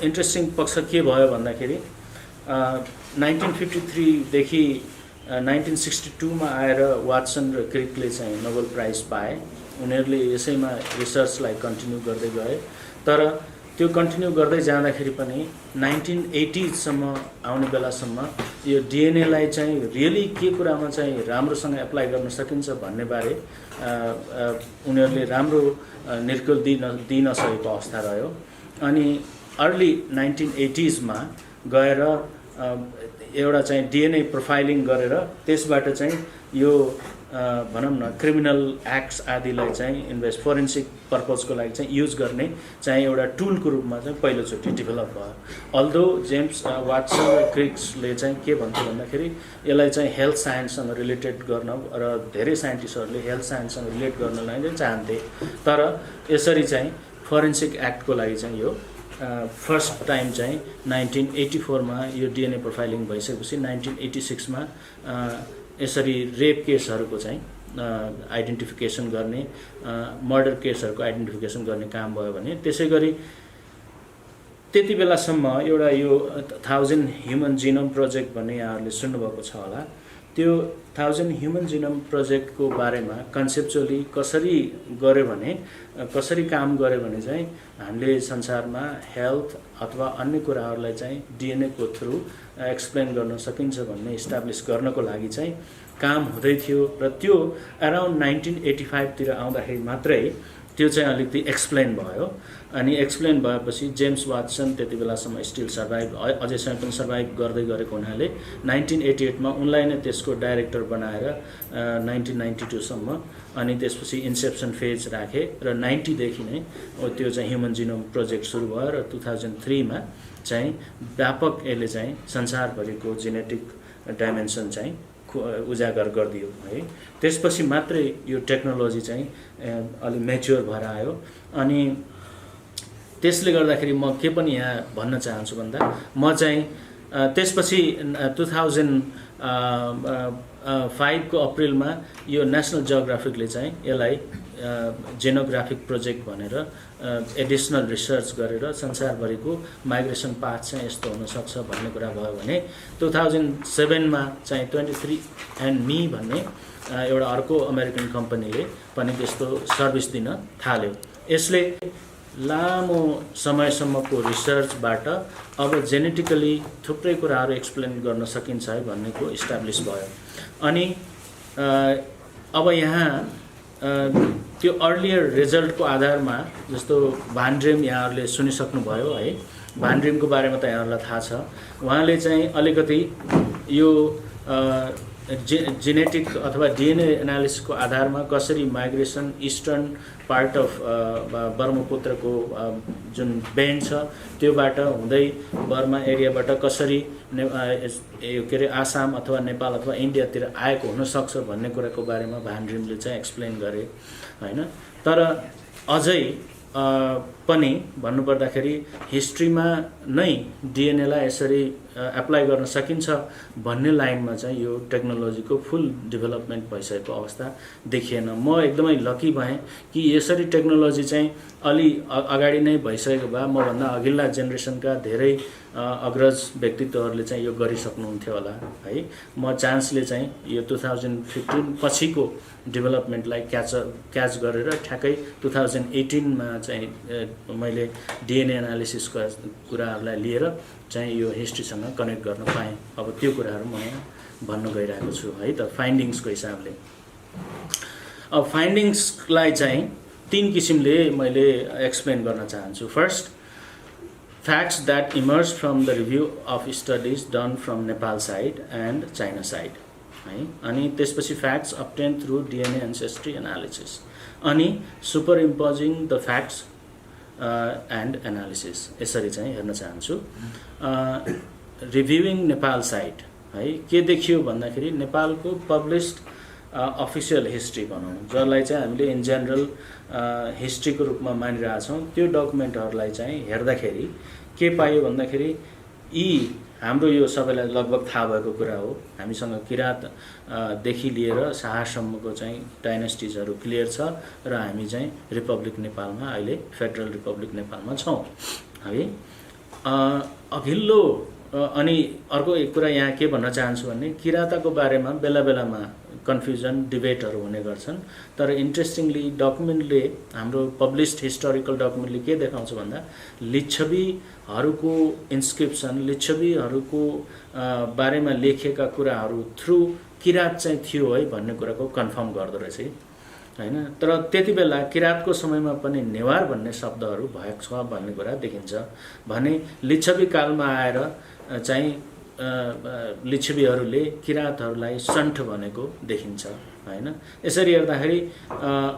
इन्ट्रेस्टिङ पक्ष के भयो भन्दाखेरि 1953 देखि 1962 मा आएर वाटसन र क्रिकले चाहिँ नोबेल प्राइज पाए। उनीहरूले यसैमा रिसर्चलाई कन्टिन्यू गर्दै गए। तर त्यो कन्टिन्यू गर्दै जाँदाखेरि पनि 1980s सम्म आउने बेलासम्म यो डिएनएलाई चाहिँ रियली के कुरामा चाहिँ राम्रोसँग एप्लाई गर्न सकिन्छ भन्ने बारे उनीहरूले राम्रो निर्कुल दिन नसकेको अवस्था रह्यो। अनि अर्ली 1980s मा गएर एउटा चाहिँ डिएनए प्रोफाइलिङ गरेर त्यसबाट चाहिँ यो भनौँ न क्रिमिनल एक्ट्स आदिलाई चाहिँ फोरेन्सिक पर्पजको लागि चाहिँ युज गर्ने चाहिँ एउटा टुलको रूपमा चाहिँ पहिलोचोटि डेभलप भयो। अल्दो जेम्स वाटसन र क्रिक्सले चाहिँ के भन्थे भन्दाखेरि यसलाई चाहिँ हेल्थ साइन्ससँग रिलेटेड गर्न र धेरै साइन्टिस्टहरूले हेल्थ साइन्ससँग रिलेट गर्नलाई चाहिँ चाहन्थे। तर यसरी चाहिँ फोरेन्सिक एक्टको लागि चाहिँ यो फर्स्ट टाइम चाहिँ 1984 मा यो डिएनए प्रोफाइलिङ भइसकेपछि 1986 मा यसरी रेप केसहरूको चाहिँ आइडेन्टिफिकेसन गर्ने, मर्डर केसहरूको आइडेन्टिफिकेसन गर्ने काम भयो भने त्यसै गरी त्यति बेलासम्म एउटा यो 1000 ह्युमन जिनोम प्रोजेक्ट भन्ने यहाँहरूले सुन्नुभएको छ होला। त्यो 1000 ह्युमन जिनोम प्रोजेक्टको बारेमा कन्सेप्चुअली कसरी गर्यो भने कसरी काम गर्यो भने चाहिँ हामीले संसारमा हेल्थ अथवा अन्य कुराहरूलाई चाहिँ डिएनएको थ्रु एक्सप्लेन गर्न सकिन्छ भन्ने इस्टाब्लिस गर्नको लागि चाहिँ काम हुँदै थियो। र त्यो अराउन्ड 1985 तिर आउँदाखेरि मात्रै त्यो चाहिँ अलिकति एक्सप्लेन भयो। अनि एक्सप्लेन भएपछि जेम्स वाटसन त्यति बेलासम्म स्टिल सर्भाइभ अझैसम्म पनि सर्भाइभ गर्दै गरेको हुनाले 1988 मा उनलाई नै त्यसको डाइरेक्टर बनाएर 1992 सम्म अनि त्यसपछि इन्सेप्सन फेज राखे र 90 देखि नै त्यो चाहिँ ह्युमन जिनोम प्रोजेक्ट सुरु भयो र 2003 मा चाहिँ व्यापक यसले चाहिँ संसारभरिको जेनेटिक डाइमेन्सन चाहिँ उजागर गरिदियो है। त्यसपछि मात्रै यो टेक्नोलोजी चाहिँ अलि म्याच्योर भएर आयो। अनि त्यसले गर्दाखेरि म के पनि यहाँ भन्न चाहन्छु भन्दा म चाहिँ त्यसपछि 2005 को अप्रिलमा यो नेसनल जियोग्राफिकले चाहिँ यसलाई जेनोग्राफिक प्रोजेक्ट भनेर एडिसनल रिसर्च गरेर संसारभरिको माइग्रेसन पाथ चाहिँ यस्तो हुनसक्छ भन्ने कुरा भयो भने 2007 मा चाहिँ 23andMe भन्ने एउटा अर्को अमेरिकन कम्पनीले पनि त्यस्तो सर्भिस दिन थाल्यो। यसले लामो समयसम्मको रिसर्चबाट अब जेनेटिकली थुप्रै कुराहरू एक्सप्लेन गर्न सकिन्छ है भन्नेको इस्टाब्लिस भयो। अनि अब यहाँ त्यो अर्लियर रिजल्टको आधारमा जस्तो भान ड्रेम यहाँहरूले सुनिसक्नुभयो है। भान ड्रेमको बारेमा त यहाँहरूलाई थाहा छ। उहाँले चाहिँ अलिकति यो जेनेटिक अथवा डिएनए एनालिसिसको आधारमा कसरी माइग्रेसन इस्टर्न पार्ट अफ ब्रह्मपुत्रको जुन बेन्ड छ त्योबाट हुँदै बर्मा एरियाबाट कसरी के अरे आसाम अथवा नेपाल अथवा इन्डियातिर आएको हुनसक्छ भन्ने कुराको बारेमा भान ड्रेमले चाहिँ एक्सप्लेन गरे हैन। तर अझै पनि भन्नुपर्दाखेरि हिस्ट्रीमा नै डिएनएलाई यसरी एप्लाई गर्न सकिन्छ भन्ने लाइनमा चाहिँ यो टेक्नोलोजीको फुल डेभलपमेन्ट भइसकेको अवस्था देखिएन। म एकदमै लकी भएँ कि यसरी टेक्नोलोजी चाहिँ अलि अगाडि नै भइसकेको भए मभन्दा अघिल्ला जेनेरेसनका धेरै अग्रज व्यक्तित्वहरूले चाहिँ यो गरिसक्नुहुन्थ्यो होला है। म चान्सले चाहिँ यो 2015 पछिको डेभलपमेन्टलाई क्याच गरेर ठ्याक्कै 2018मा चाहिँ मैले डिएनए एनालिसिसको कुराहरूलाई लिएर चाहिँ यो हिस्ट्रीसँग कनेक्ट गर्न पाएँ। अब त्यो कुराहरू म यहाँ भन्न गइरहेको छु है त फाइन्डिङ्सको हिसाबले। अब फाइन्डिङ्सलाई चाहिँ 3 किसिमले मैले एक्सप्लेन गर्न चाहन्छु। First, facts that emerge from the review of studies done from Nepal side and China side है। अनि त्यसपछि facts obtained through DNA ancestry analysis अनि superimposing the facts and analysis यसरी चाहिँ हेर्न चाहन्छु। रिभ्युइङ नेपाल साइड है के देखियो भन्दाखेरि नेपालको पब्लिस्ड अफिसियल हिस्ट्री भनौँ जसलाई चाहिँ हामीले इन जेनरल हिस्ट्रीको रूपमा मानिरहेछौँ त्यो डकुमेन्टहरूलाई चाहिँ हेर्दाखेरि के पायो भन्दाखेरि यी हाम्रो यो सबैलाई लगभग थाहा भएको कुरा हो। हामीसँग किराँतदेखि लिएर शाहसम्मको चाहिँ डाइनेस्टिजहरू क्लियर छ र हामी चाहिँ रिपब्लिक नेपालमा अहिले फेडरल रिपब्लिक नेपालमा छौँ है। अघिल्लो अनि अर्को एक कुरा यहाँ के भन्न चाहन्छु भने किराँतको बारेमा बेला बेलामा कन्फ्युजन डिबेटहरू हुने गर्छन्। तर इन्ट्रेस्टिङली डकुमेन्टले हाम्रो पब्लिस्ड हिस्टोरिकल डकुमेन्टले के देखाउँछ भन्दा लिच्छवीहरूको इन्स्क्रिप्सन लिच्छवीहरूको बारेमा लेखिएका कुराहरू थ्रु किराँत चाहिँ थियो है भन्ने कुराको कन्फर्म गर्दो रहेछ हैन। तर त्यति बेला किराँतको समयमा पनि नेवार भन्ने शब्दहरू भएको छ भन्ने कुरा देखिन्छ भने लिच्छवी कालमा आएर चाहिँ लिच्छवीहरूले किराँतहरूलाई सन्ठ भनेको देखिन्छ हैन। यसरी हेर्दाखेरि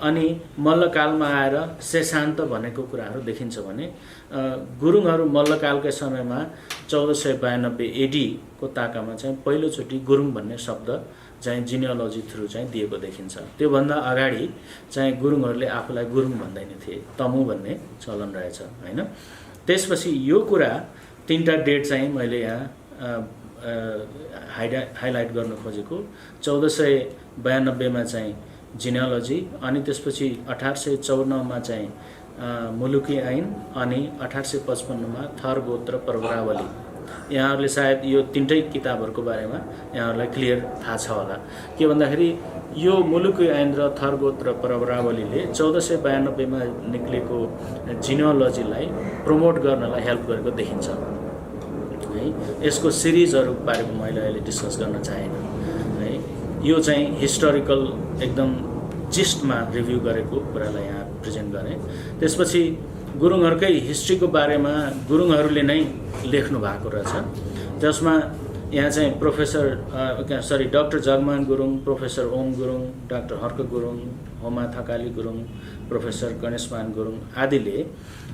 अनि मल्लकालमा आएर शेषान्त भनेको कुराहरू देखिन्छ भने गुरुङहरू मल्लकालकै समयमा 1492 एडी को ताकामा चाहिँ पहिलोचोटि गुरुङ भन्ने शब्द चाहिँ जिनियोलोजी थ्रु चाहिँ दिएको देखिन्छ। त्योभन्दा अगाडि चाहिँ गुरुङहरूले आफूलाई गुरुङ भन्दैन थिए, तमु भन्ने चलन रहेछ हैन। त्यसपछि यो कुरा 3टा डेट चाहिँ मैले यहाँ हाइलाइट गर्न खोजेको 1492 मा चाहिँ जिनियोलोजी अनि त्यसपछि 1854 मा चाहिँ मुलुकी ऐन अनि 1855 मा थर गोत्र प्रवरावली। यहाँहरूले सायद यो 3टै किताबहरूको बारेमा यहाँहरूलाई क्लियर थाहा छ होला। के भन्दाखेरि यो मुलुकी ऐन र थर गोत्र प्रवरावलीले 1492 मा निक्लेको जिनियोलोजीलाई प्रमोट गर्नलाई हेल्प गरेको देखिन्छ है। यसको सिरिजहरू बारेमा मैले अहिले डिस्कस गर्न चाहेन है। यो चाहिँ हिस्टोरिकल एकदम जिस्टमा रिभ्यू गरेको कुरालाई यहाँ प्रेजेन्ट गरेँ। त्यसपछि गुरुङहरूकै हिस्ट्रीको बारेमा गुरुङहरूले नै लेख्नु भएको रहेछ जसमा यहाँ चाहिँ प्रोफेसर डाक्टर जगमान गुरुङ, प्रोफेसर ओम गुरुङ, डाक्टर हर्क गुरुङ, होमा थकाली गुरुङ, प्रोफेसर गणेशमान गुरुङ आदिले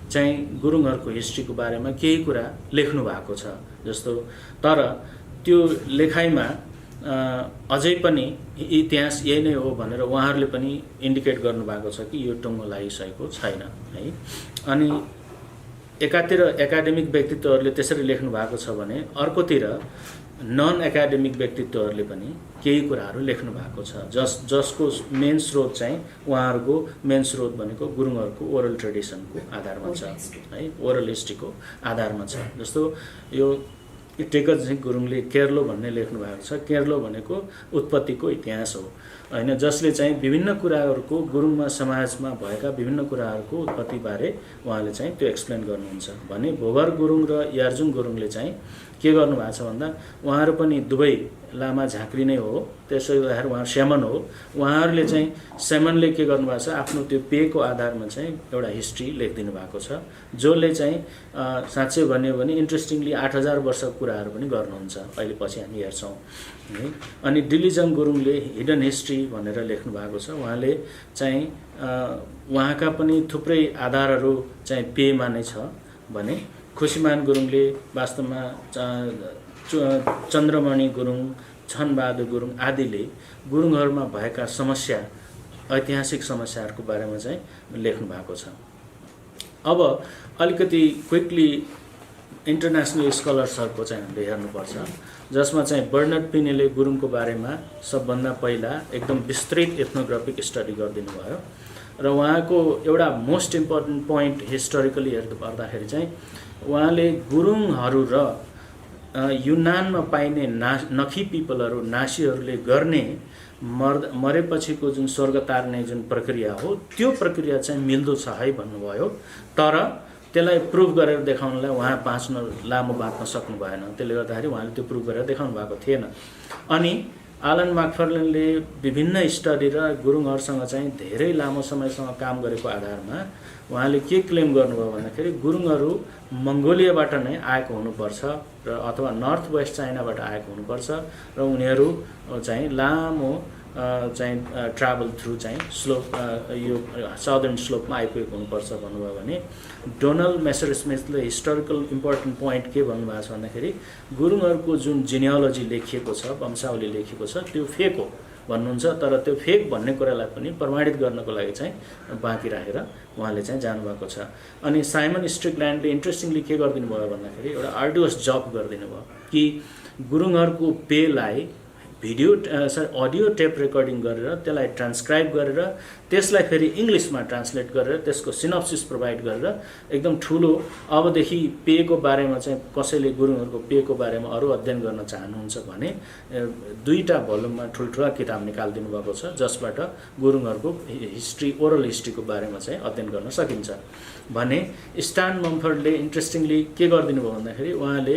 चाहिँ गुरुङहरूको हिस्ट्रीको बारेमा केही कुरा लेख्नु भएको छ जस्तो। तर त्यो लेखाइमा अझै पनि इतिहास यही नै हो भनेर उहाँहरूले पनि इन्डिकेट गर्नुभएको छ कि यो टुङ्गो लागिसकेको छैन है। अनि एकातिर एकाडेमिक व्यक्तित्वहरूले त्यसरी लेख्नु भएको छ भने अर्कोतिर नन एकाडेमिक व्यक्तित्वहरूले पनि केही कुराहरू लेख्नु भएको छ जसको मेन स्रोत चाहिँ उहाँहरूको मेन स्रोत भनेको गुरुङहरूको ओरल ट्रेडिसनको आधारमा छ है, ओरल हिस्ट्रीको आधारमा छ। जस्तो यो टेकचन्द्र गुरुङले केरलो भन्ने लेख्नु भएको छ। केरलो भनेको उत्पत्तिको इतिहास हो हैन, जसले चाहिँ विभिन्न कुराहरूको गुरुङमा समाजमा भएका विभिन्न कुराहरूको उत्पत्तिबारे उहाँले चाहिँ त्यो एक्सप्लेन गर्नुहुन्छ भने भोबर गुरुङ र यार्जुङ गुरुङले चाहिँ के गर्नु भएको छ भन्दा उहाँहरू पनि दुवै लामा झाँक्री नै हो, त्यसै गर्दाखेरि उहाँ स्यामन हो। उहाँहरूले चाहिँ स्यामनले के गर्नुभएको छ आफ्नो त्यो पेयको आधारमा चाहिँ एउटा हिस्ट्री लेखिदिनु भएको छ, जसले चाहिँ साँच्चै भन्यो भने इन्ट्रेस्टिङली 8000 वर्षको कुराहरू पनि गर्नुहुन्छ अहिले पछि हामी हेर्छौँ है। अनि डिलिजङ गुरुङले हिडन हिस्ट्री भनेर लेख्नु भएको छ। उहाँले चाहिँ उहाँका पनि थुप्रै आधारहरू चाहिँ पेयमा नै छ भने खुसीमान गुरुङले वास्तवमा चन्द्रमणि गुरुङ, छनबहादुर गुरुङ आदिले गुरुङहरूमा भएका समस्या, ऐतिहासिक समस्याहरूको बारेमा चाहिँ लेख्नु भएको छ। अब अलिकति क्विकली इन्टरनेसनल स्कलर्सहरूको चाहिँ हामीले हेर्नुपर्छ, जसमा चाहिँ बर्नार्ड पिनेले गुरुङको बारेमा सबभन्दा पहिला एकदम विस्तृत एथ्नोग्राफिक स्टडी गरिदिनु भयो र उहाँको एउटा मोस्ट इम्पोर्टेन्ट पोइन्ट हिस्टोरिकली हेर्नु पर्दाखेरि चाहिँ उहाँले गुरुङहरू र युनानमा पाइने नखी पिपलहरू, नासीहरूले गर्ने मरेपछिको जुन स्वर्ग तार्ने जुन प्रक्रिया हो त्यो प्रक्रिया चाहिँ मिल्दो छ है भन्नुभयो। तर त्यसलाई प्रुभ गरेर देखाउनलाई उहाँ लामो बाँच्न सक्नु भएन, त्यसले गर्दाखेरि उहाँले त्यो प्रुभ गरेर देखाउनु भएको थिएन। अनि आलन म्याकफर्लेनले विभिन्न स्टडी र गुरुङहरूसँग चाहिँ धेरै लामो समयसँग काम गरेको आधारमा उहाँले के क्लेम गर्नुभयो भन्दाखेरि गुरुङहरू मङ्गोलियाबाट नै आएको हुनुपर्छ र अथवा नर्थ वेस्ट चाइनाबाट आएको हुनुपर्छ र उनीहरू चाहिँ लामो चाहिँ ट्राभल थ्रु चाहिँ स्लोप यो साउदर्न स्लोपमा आइपुगेको हुनुपर्छ भन्नुभयो भने डोनाल्ड मेसरस्मिथले हिस्टोरिकल इम्पोर्टेन्ट पोइन्ट के भन्नुभएको छ भन्दाखेरि गुरुङहरूको जुन जिनियोलोजी लेखिएको छ, वंशावली लेखिएको छ त्यो फेक हो भन्नुहुन्छ। तर त्यो फेक भन्ने कुरालाई पनि प्रमाणित गर्नको लागि चाहिँ बाँकी राखेर उहाँले चाहिँ जानुभएको छ। अनि साइमन स्ट्रिकल्यान्डले इन्ट्रेस्टिङली के गरिदिनु भयो भन्दाखेरि एउटा आर्डुअस जब गरिदिनु भयो कि गुरुङहरूको पेलाई अडियो टेप रेकर्डिङ गरेर त्यसलाई ट्रान्सक्राइब गरेर त्यसलाई फेरि इङ्ग्लिसमा ट्रान्सलेट गरेर त्यसको सिनप्सिस प्रोभाइड गरेर एकदम ठुलो अबदेखि पेयको बारेमा चाहिँ कसैले गुरुङहरूको पेयको बारेमा अरू अध्ययन गर्न चाहनुहुन्छ भने 2टा भोल्युममा ठुल्ठुला किताब निकालिदिनु भएको छ, जसबाट गुरुङहरूको हिस्ट्री, ओरल हिस्ट्रीको बारेमा चाहिँ अध्ययन गर्न सकिन्छ भने स्टान मम्फर्डले इन्ट्रेस्टिङली के गरिदिनु भयो भन्दाखेरि उहाँले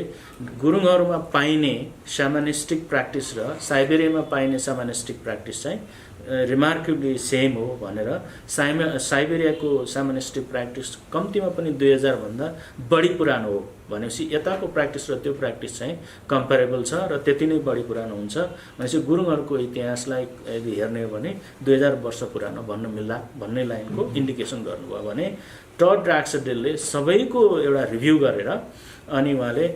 गुरुङहरूमा पाइने स्यामनिस्टिक प्र्याक्टिस र साइबेरियामा पाइने स्यामनिस्टिक प्र्याक्टिस चाहिँ रिमार्केबली सेम हो भनेर साइबेरियाको स्यामनिस्टिक प्र्याक्टिस कम्तीमा पनि 2000 भन्दा बढी पुरानो हो भनेपछि यताको प्र्याक्टिस र त्यो प्र्याक्टिस चाहिँ कम्पेरेबल छ र त्यति नै बढी पुरानो हुन्छ भनेपछि गुरुङहरूको इतिहासलाई यदि हेर्ने हो भने 2000 वर्ष पुरानो भन्न मिल्ला भन्ने लाइनको इन्डिकेसन गर्नुभयो भने टड ड्राक्सडेलले सबैको एउटा रिभ्यू गरेर अनि उहाँले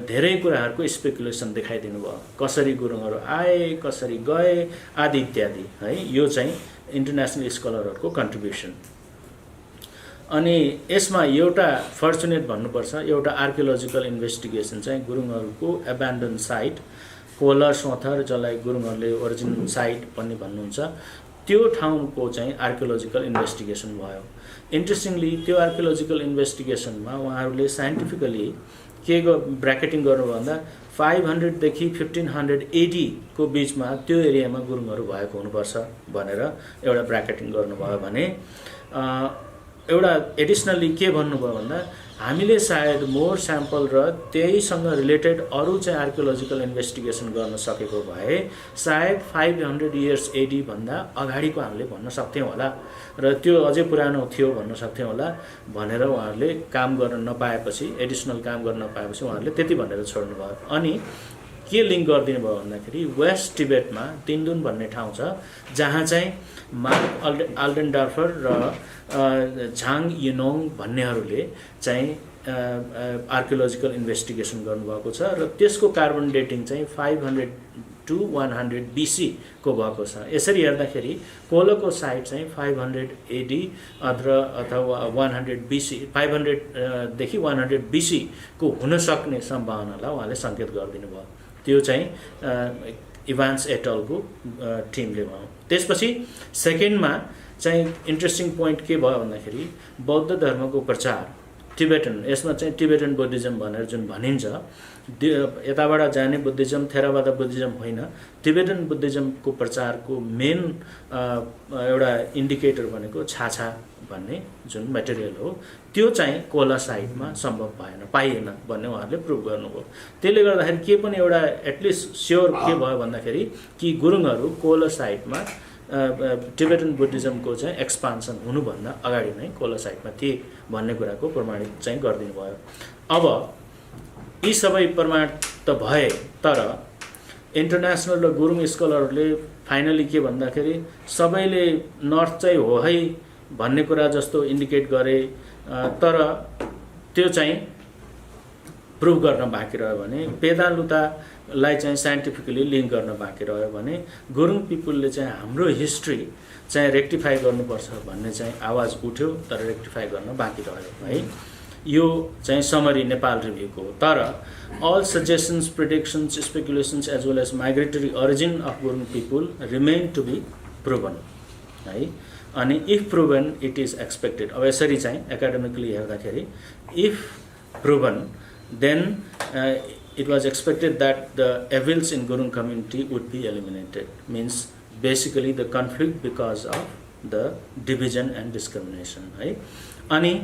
धेरै कुराहरूको स्पेकुलेसन देखाइदिनु भयो, कसरी गुरुङहरू आए, कसरी गए आदि इत्यादि है। यो चाहिँ इन्टरनेसनल स्कलरहरूको कन्ट्रिब्युसन। अनि यसमा एउटा फर्चुनेट भन्नुपर्छ, एउटा आर्कियोलोजिकल इन्भेस्टिगेसन चाहिँ गुरुङहरूको एब्यान्डन साइट कोलर सोथर, जसलाई गुरुङहरूले ओरिजिनल साइट पनि भन्नुहुन्छ, त्यो ठाउँको चाहिँ आर्कियोलोजिकल इन्भेस्टिगेसन भयो। इन्ट्रेस्टिङली त्यो आर्कियोलोजिकल इन्भेस्टिगेसनमा उहाँहरूले साइन्टिफिकली के ब्र्याकेटिङ गर्नु भन्दा 500 देखि 1500 AD को बीचमा त्यो एरियामा गुरुङहरू भएको हुनुपर्छ भनेर एउटा ब्र्याकेटिङ गर्नुभयो भने एउटा एडिसनली के भन्नुभयो भन्दा हामीले सायद मोर स्याम्पल र त्यहीसँग रिलेटेड अरू चाहिँ आर्कियोलोजिकल इन्भेस्टिगेसन गर्न सकेको भए सायद 500 इयर्स AD भन्दा अगाडिको हामीले भन्न सक्थ्यौँ होला र त्यो अझै पुरानो थियो भन्न सक्थ्यौँ होला भनेर उहाँहरूले काम गर्न नपाएपछि, एडिसनल काम गर्न नपाएपछि उहाँहरूले त्यति भनेर छोड्नुभयो। अनि के लिङ्क गरिदिनु भयो भन्दाखेरि वेस्ट टिबेटमा तिन्दुन भन्ने ठाउँ छ जहाँ चाहिँ मार्क आल्डेनडर्फर र झाङ युनोङ भन्नेहरूले चाहिँ आर्कियोलोजिकल इन्भेस्टिगेसन गर्नुभएको छ र त्यसको कार्बन डेटिङ चाहिँ 500 to 100 BC को भएको छ। यसरी हेर्दाखेरि कोलोको साइट चाहिँ 500 AD अथवा 100 BC 500 देखि 100 BC को हुन सक्ने सम्भावनालाई उहाँले सङ्केत गरिदिनु भयो। त्यो चाहिँ इभान्स एटलको टिमले भयो। त्यसपछि सेकेन्डमा चाहिँ इन्ट्रेस्टिङ पोइन्ट के भयो भन्दाखेरि बौद्ध धर्मको प्रचार टिबेटन, यसमा चाहिँ टिबेटन बुद्धिज्म भनेर जुन भनिन्छ, यताबाट जाने बुद्धिज्म थेरावादा बुद्धिज्म होइन, टिबेटन बुद्धिज्मको प्रचारको मेन एउटा इन्डिकेटर भनेको छाछा भन्ने जुन मेटेरियल हो, त्यो चाहिँ कोलासाइटमा सम्भव पाइएन भन्ने उहाँहरूले प्रुभ गर्नुभयो। त्यसले गर्दाखेरि के पनि एउटा एटलिस्ट स्योर के भयो भन्दाखेरि कि गुरुङहरू कोलासाइटमा टिबेटन बुद्धिज्मको चाहिँ एक्सपान्सन हुनुभन्दा अगाडि नै कोलासाइटमा थिए भन्ने कुराको प्रमाणित चाहिँ गरिदिनु भयो। अब यी सबै प्रमाण त भए, तर इन्टरनेसनल र गुरुङ स्कलरहरूले फाइनली के भन्दाखेरि सबैले नर्थ चाहिँ हो है भन्ने कुरा जस्तो इन्डिकेट गरे, तर त्यो चाहिँ प्रुभ गर्न बाँकी रह्यो भने, पेदालुतालाई चाहिँ साइन्टिफिकली लिङ्क गर्न बाँकी रह्यो भने, गुरुङ पिपुलले चाहिँ हाम्रो हिस्ट्री चाहिँ रेक्टिफाई गर्नुपर्छ भन्ने चाहिँ आवाज उठ्यो, तर रेक्टिफाई गर्न बाँकी रह्यो है। यो चाहिँ समरी नेपाल रिभ्यूको। तर all suggestions, predictions, speculations as well as migratory origin of Gurung people remain to be proven है। अनि if proven it is expected, अब यसरी चाहिँ एकाडेमिकली हेर्दाखेरि if proven then it was expected that the evils in Gurung community would be eliminated. Means basically the conflict because of the division and discrimination. Right? Ani,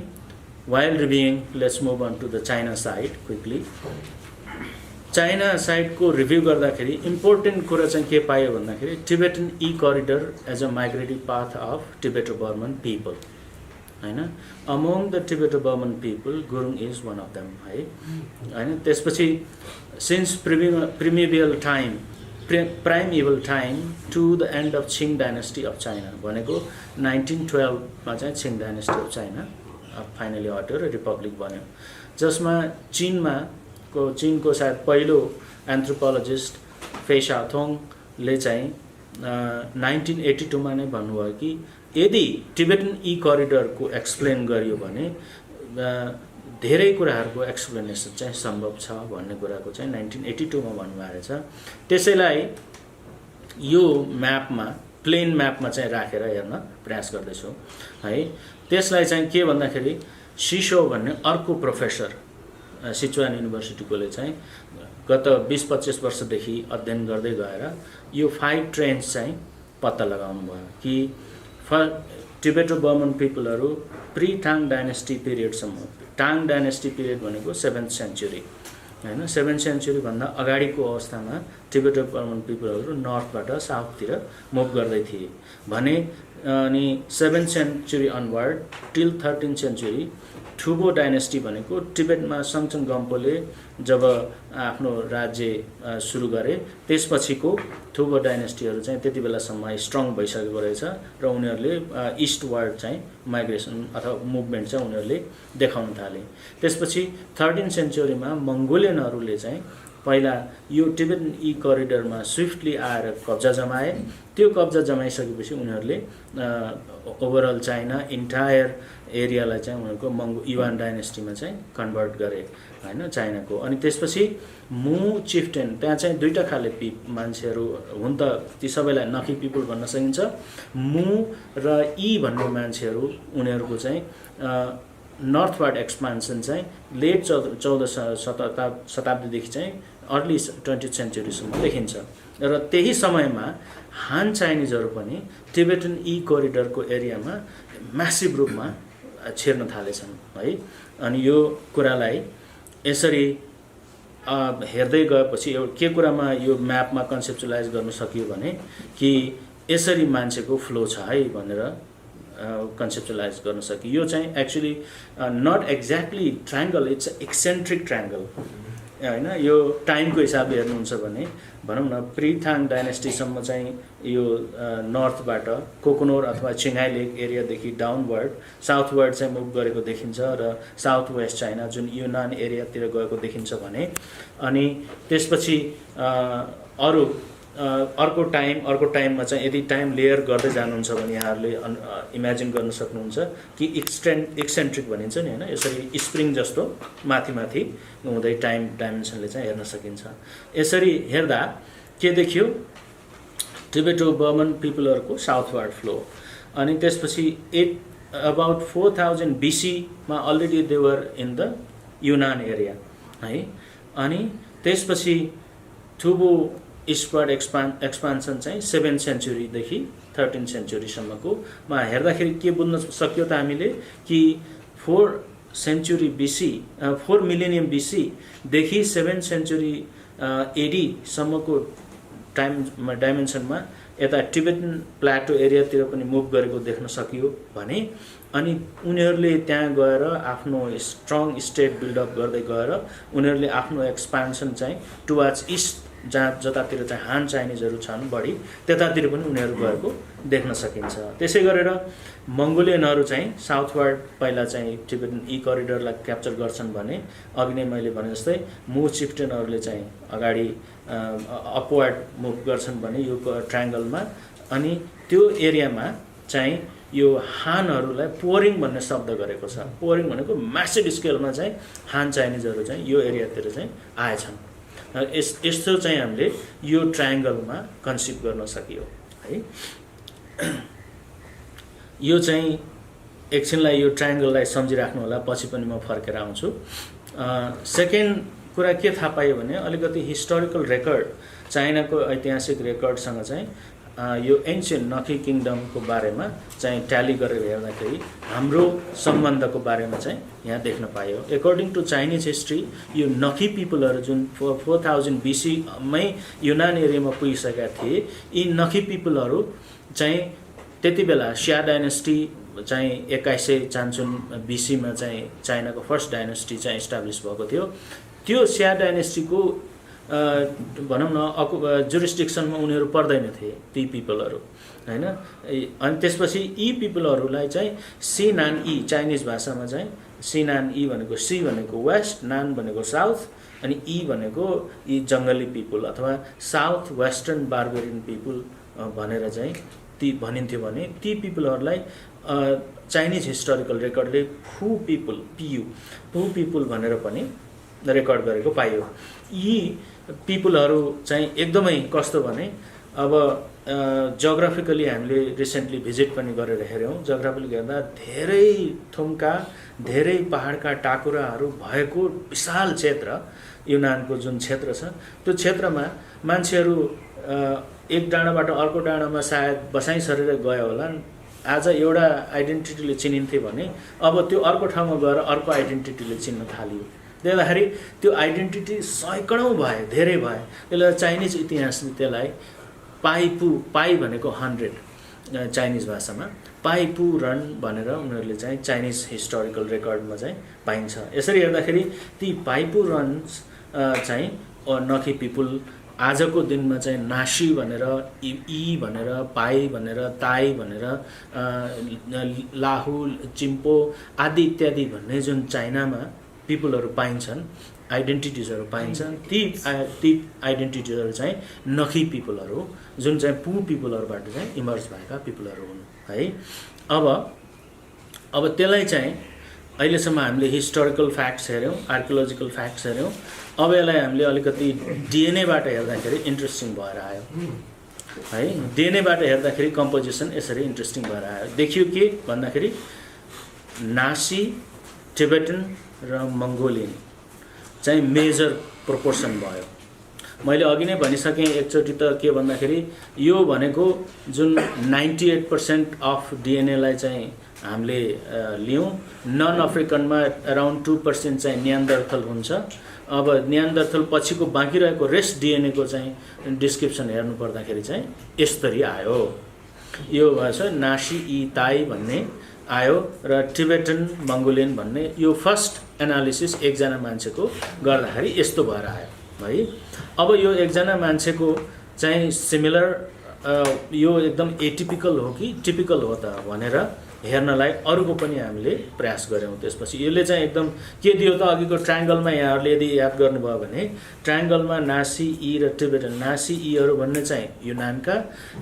while reviewing, let's move on to the China side quickly. China side को review गर्दाखेरि important कुरा चाहिँ के पायो भन्दाखेरि Tibetan E-corridor as a migratory path of Tibeto-Burman people. हैन, among the Tibeto-Burman people, Gurung is one of them है हैन। त्यसपछि since primeval time, primeval time to the end of Qing dynasty of China भनेको 1912 मा चाहिँ Qing dynasty of China finally हट्यो र Republic बन्यो, जसमा चीनको सायद पहिलो एन्थ्रोपोलोजिस्ट फे शाओथोङले चाहिँ 1982 मा नै भन्नुभयो कि यदि टिबेटन ई करिडोरको एक्सप्लेन गरियो भने धेरै कुराहरूको एक्सप्लेनेसन चाहिँ सम्भव छ भन्ने कुराको चाहिँ 1982 मा भन्नुभएको छ। त्यसैलाई यो म्यापमा, प्लेन म्यापमा चाहिँ राखेर हेर्न प्रयास गर्दैछु है। त्यसलाई चाहिँ के भन्दाखेरि सिसो भन्ने अर्को प्रोफेसर सिचुआन युनिभर्सिटीकोले चाहिँ गत 20-25 वर्षदेखि अध्ययन गर्दै गएर यो 5 ट्रेन्ड्स चाहिँ पत्ता लगाउनु भयो कि टिबेटो बर्मन पिपलहरू प्री टाङ डाइनेस्टी पिरियडसम्म, टाङ डाइनेस्टी पिरियड भनेको 7th सेन्चुरी हैन, 7th सेन्चुरी भन्दा अगाडिको अवस्थामा टिबेटो बर्मन पिपलहरू नर्थबाट साउथतिर मुभ गर्दै थिए भने, अनि 7th century onward till 13th century Tubo dynasty भनेको टिबेटमा सङचन गम्पोले जब आफ्नो राज्य सुरु गरे त्यसपछिको ठुबो डाइनेस्टीहरू चाहिँ त्यति बेलासम्म स्ट्रङ भइसकेको रहेछ र उनीहरूले इस्टवर्ड चाहिँ माइग्रेसन अथवा मुभमेन्ट चाहिँ उनीहरूले देखाउन थाले। त्यसपछि 13th सेन्चुरीमा मङ्गोलियनहरूले चाहिँ पहिला यो टिबेटन ई करिडोरमा स्विफ्टली आएर कब्जा जमाए। त्यो कब्जा जमाइसकेपछि उनीहरूले ओभरअल चाइना इन्टायर एरियालाई चाहिँ उनीहरूको युआन डाइनेस्टीमा चाहिँ कन्भर्ट गरे हैन, चाइनाको। अनि त्यसपछि मु चिफ्टेन, त्यहाँ चाहिँ दुईटा खाले मान्छेहरू हुन् त, ती सबैलाई नखी पिपुल भन्न सकिन्छ। मु र ई भन्ने मान्छेहरू उनीहरूको चाहिँ नर्थवर्ड एक्सपान्सन चाहिँ लेट 14 शताब्दीदेखि चाहिँ अर्ली 20th सेन्चुरीसम्म देखिन्छ र त्यही समयमा हान चाइनिजहरू पनि टिबेटन ई कोरिडोरको एरियामा म्यासिभ रूपमा छिर्न थालेछन् है। अनि यो कुरालाई यसरी हेर्दै गएपछि के कुरामा यो म्यापमा कन्सेप्चुलाइज गर्न सकियो भने कि यसरी मान्छेको फ्लो छ है भनेर कन्सेप्चुलाइज गर्न सकियो। यो चाहिँ actually not exactly triangle, it's eccentric triangle हैन। यो टाइमको हिसाबले हेर्नुहुन्छ भने भनौँ न प्रिथाङ डाइनेस्टीसम्म चाहिँ यो नर्थबाट कोकोनोर अथवा चिङहाई लेक एरियादेखि डाउनवर्ड साउथवर्ड चाहिँ मुभ गरेको देखिन्छ र साउथ वेस्ट चाइना जुन युनान एरियातिर गएको देखिन्छ भने, अनि त्यसपछि अर्को टाइममा चाहिँ यदि टाइम लेयर गर्दै जानुहुन्छ भने यहाँहरूले इमेजिन गर्न सक्नुहुन्छ कि एक्सेन्ट्रिक भनिन्छ नि हैन, यसरी स्प्रिङ जस्तो माथि माथि हुँदै टाइम डाइमेन्सनले चाहिँ हेर्न सकिन्छ। यसरी हेर्दा के देखियो, टिबेटो बर्मन पिपलहरूको साउथवर्ड फ्लो, अनि त्यसपछि अबाउट 4000 BC मा already they were in the Yunnan area है। अनि त्यसपछि थुबो इस्टवर्ड एक्सपान्सन चाहिँ 7th सेन्चुरीदेखि 13th सेन्चुरीसम्मको मा हेर्दाखेरि के बुझ्न सक्यो त हामीले कि 4 सेन्चुरी BC 4 मिलेनियम BC देखि 7th सेन्चुरी AD सम्मको डाइमेन्सनमा यता टिबेटन प्लाटो एरियातिर पनि मुभ गरेको देख्न सकियो भने अनि उनीहरूले त्यहाँ गएर आफ्नो स्ट्रङ स्टेट बिल्डअप गर्दै गएर उनीहरूले आफ्नो एक्सपान्सन चाहिँ टुवार्ड्स ईस्ट जहाँ जतातिर चाहिँ हान चाइनिजहरू छन् बढी त्यतातिर पनि उनीहरू गएको देख्न सकिन्छ। त्यसै गरेर मङ्गोलियनहरू चाहिँ साउथवर्ड पहिला चाहिँ टिबेटन करिडरलाई क्याप्चर गर्छन् भने अघि नै मैले भने जस्तै मु चिफ्टेनहरूले चाहिँ अगाडि अपवर्ड मुभ गर्छन् भने यो ट्रायङ्गलमा अनि त्यो एरियामा चाहिँ यो हानहरूलाई पोरिङ भन्ने शब्द गरेको छ। पोरिङ भनेको म्यासिभ स्केलमा चाहिँ हान चाइनिजहरू चाहिँ यो एरियातिर चाहिँ आएछन्। यस्तो चाहिँ हामीले यो ट्रायङ्गलमा कन्सिभ गर्न सकियो है। यो चाहिँ एकछिनलाई यो ट्रायङ्गललाई सम्झिराख्नु होला, पछि पनि म फर्केर आउँछु। सेकेन्ड कुरा के थाहा पायो भने अलिकति हिस्टोरिकल रेकर्ड चाइनाको ऐतिहासिक रेकर्डसँग चाहिँ यो एन्सियन्ट नखी किङडमको बारेमा चाहिँ ट्याली गरेर हेर्दाखेरि हाम्रो सम्बन्धको बारेमा चाहिँ यहाँ देख्न पायो। एकर्डिङ टु चाइनिज हिस्ट्री यो नखी पिपलहरू जुन 4000 BC मै युनान एरियामा पुगिसकेका थिए, यी नखी पिपलहरू चाहिँ त्यति बेला सिया डाइनेस्टी चाहिँ 2100 चान्चुन BC मा चाहिँ चाइनाको फर्स्ट डाइनेस्टी चाहिँ इस्टाब्लिस भएको थियो। त्यो सिया डाइनेस्टीको भनौँ न जुरिस्डिक्सनमा उनीहरू पर्दैन थिए ती पिपलहरू हैन। अनि त्यसपछि यी पिपलहरूलाई चाहिँ सी नान ई चाइनिज भाषामा चाहिँ सी नान ई भनेको सी भनेको वेस्ट, नान भनेको साउथ अनि ई भनेको यी जङ्गली पिपल अथवा साउथ वेस्टर्न बार्बेरियन पिपल भनेर चाहिँ ती भनिन्थ्यो भने ती पिपलहरूलाई चाइनिज हिस्टोरिकल रेकर्डले फु पिपल भनेर पनि रेकर्ड गरेको पाइयो। यी पिपलहरू चाहिँ एकदमै कस्तो भने अब जियोग्राफिकली हामीले रिसेन्टली भिजिट पनि गरेर हेऱ्यौँ। जियोग्राफिकली हेर्दा धेरै थुम्का धेरै पहाडका टाकुराहरू भएको विशाल क्षेत्र युनानको जुन क्षेत्र छ त्यो क्षेत्रमा मान्छेहरू एक डाँडाबाट अर्को डाँडामा सायद बसाइ सरेर गयो होला। आज एउटा आइडेन्टिटीले चिनिन्थे भने अब त्यो अर्को ठाउँमा गएर अर्को आइडेन्टिटीले चिन्न थालियो। त्यसलाई त्यो आइडेन्टिटी सैकडौँ भए, धेरै भए। त्यसले चाइनिज इतिहासले त्यसलाई पाई भनेको 100 चाइनिज भाषामा पाइपु रन भनेर उनीहरूले चाहिँ चाइनिज हिस्टोरिकल रेकर्डमा चाहिँ पाइन्छ। यसरी हेर्दाखेरि ती पाइपु रन्स चाहिँ नखी पिपुल आजको दिनमा चाहिँ नासी भनेर ई भनेर पाई भनेर ताई भनेर लाहु चिम्पो आदि इत्यादि भन्ने जुन चाइनामा पिपलहरू पाइन्छन्, आइडेन्टिटिजहरू पाइन्छन्, ती आइडेन्टिटिजहरू चाहिँ नखी पिपलहरू जुन चाहिँ पु पिपलहरूबाट चाहिँ इमर्ज भएका पिपलहरू हुन् है। अब त्यसलाई चाहिँ अहिलेसम्म हामीले हिस्टोरिकल फ्याक्ट्स हेऱ्यौँ, आर्कियोलोजिकल फ्याक्ट्स हेऱ्यौँ। अब यसलाई हामीले अलिकति डिएनएबाट हेर्दाखेरि इन्ट्रेस्टिङ भएर आयो है। डिएनएबाट हेर्दाखेरि कम्पोजिसन यसरी इन्ट्रेस्टिङ भएर आयो। देखियो के भन्दाखेरि नासी, टिबेटन र मङ्गोलियन चाहिँ मेजर प्रोपोर्सन भयो। मैले अघि नै भनिसकेँ एकचोटि त के भन्दाखेरि यो भनेको जुन 98% अफ डिएनएलाई चाहिँ हामीले लियौँ, नन अफ्रिकनमा अराउन्ड 2% चाहिँ नियान्डरथल हुन्छ। अब नियान्डरथल पछिको बाँकी रहेको रेस्ट डिएनएको चाहिँ डिस्क्रिप्सन हेर्नु पर्दाखेरि चाहिँ यसरी आयो। यो भएछ नासी ई ताई भन्ने आयो र टिबेटन मङ्गोलियन भन्ने यो फर्स्ट एनालिसिस एकजना मान्छेको गर्दाखेरि यस्तो भएर आयो है। अब यो एकजना मान्छेको चाहिँ सिमिलर यो एकदम एटिपिकल हो कि टिपिकल हो त भनेर हेर्नलाई अरूको पनि हामीले प्रयास गऱ्यौँ। त्यसपछि यसले चाहिँ एकदम के दियो त अघिको ट्रायङ्गलमा यहाँहरूले यदि याद गर्नुभयो भने ट्रायङ्गलमा नासी ई र टिबेटन, नासी ईहरू भन्ने चाहिँ युनानका,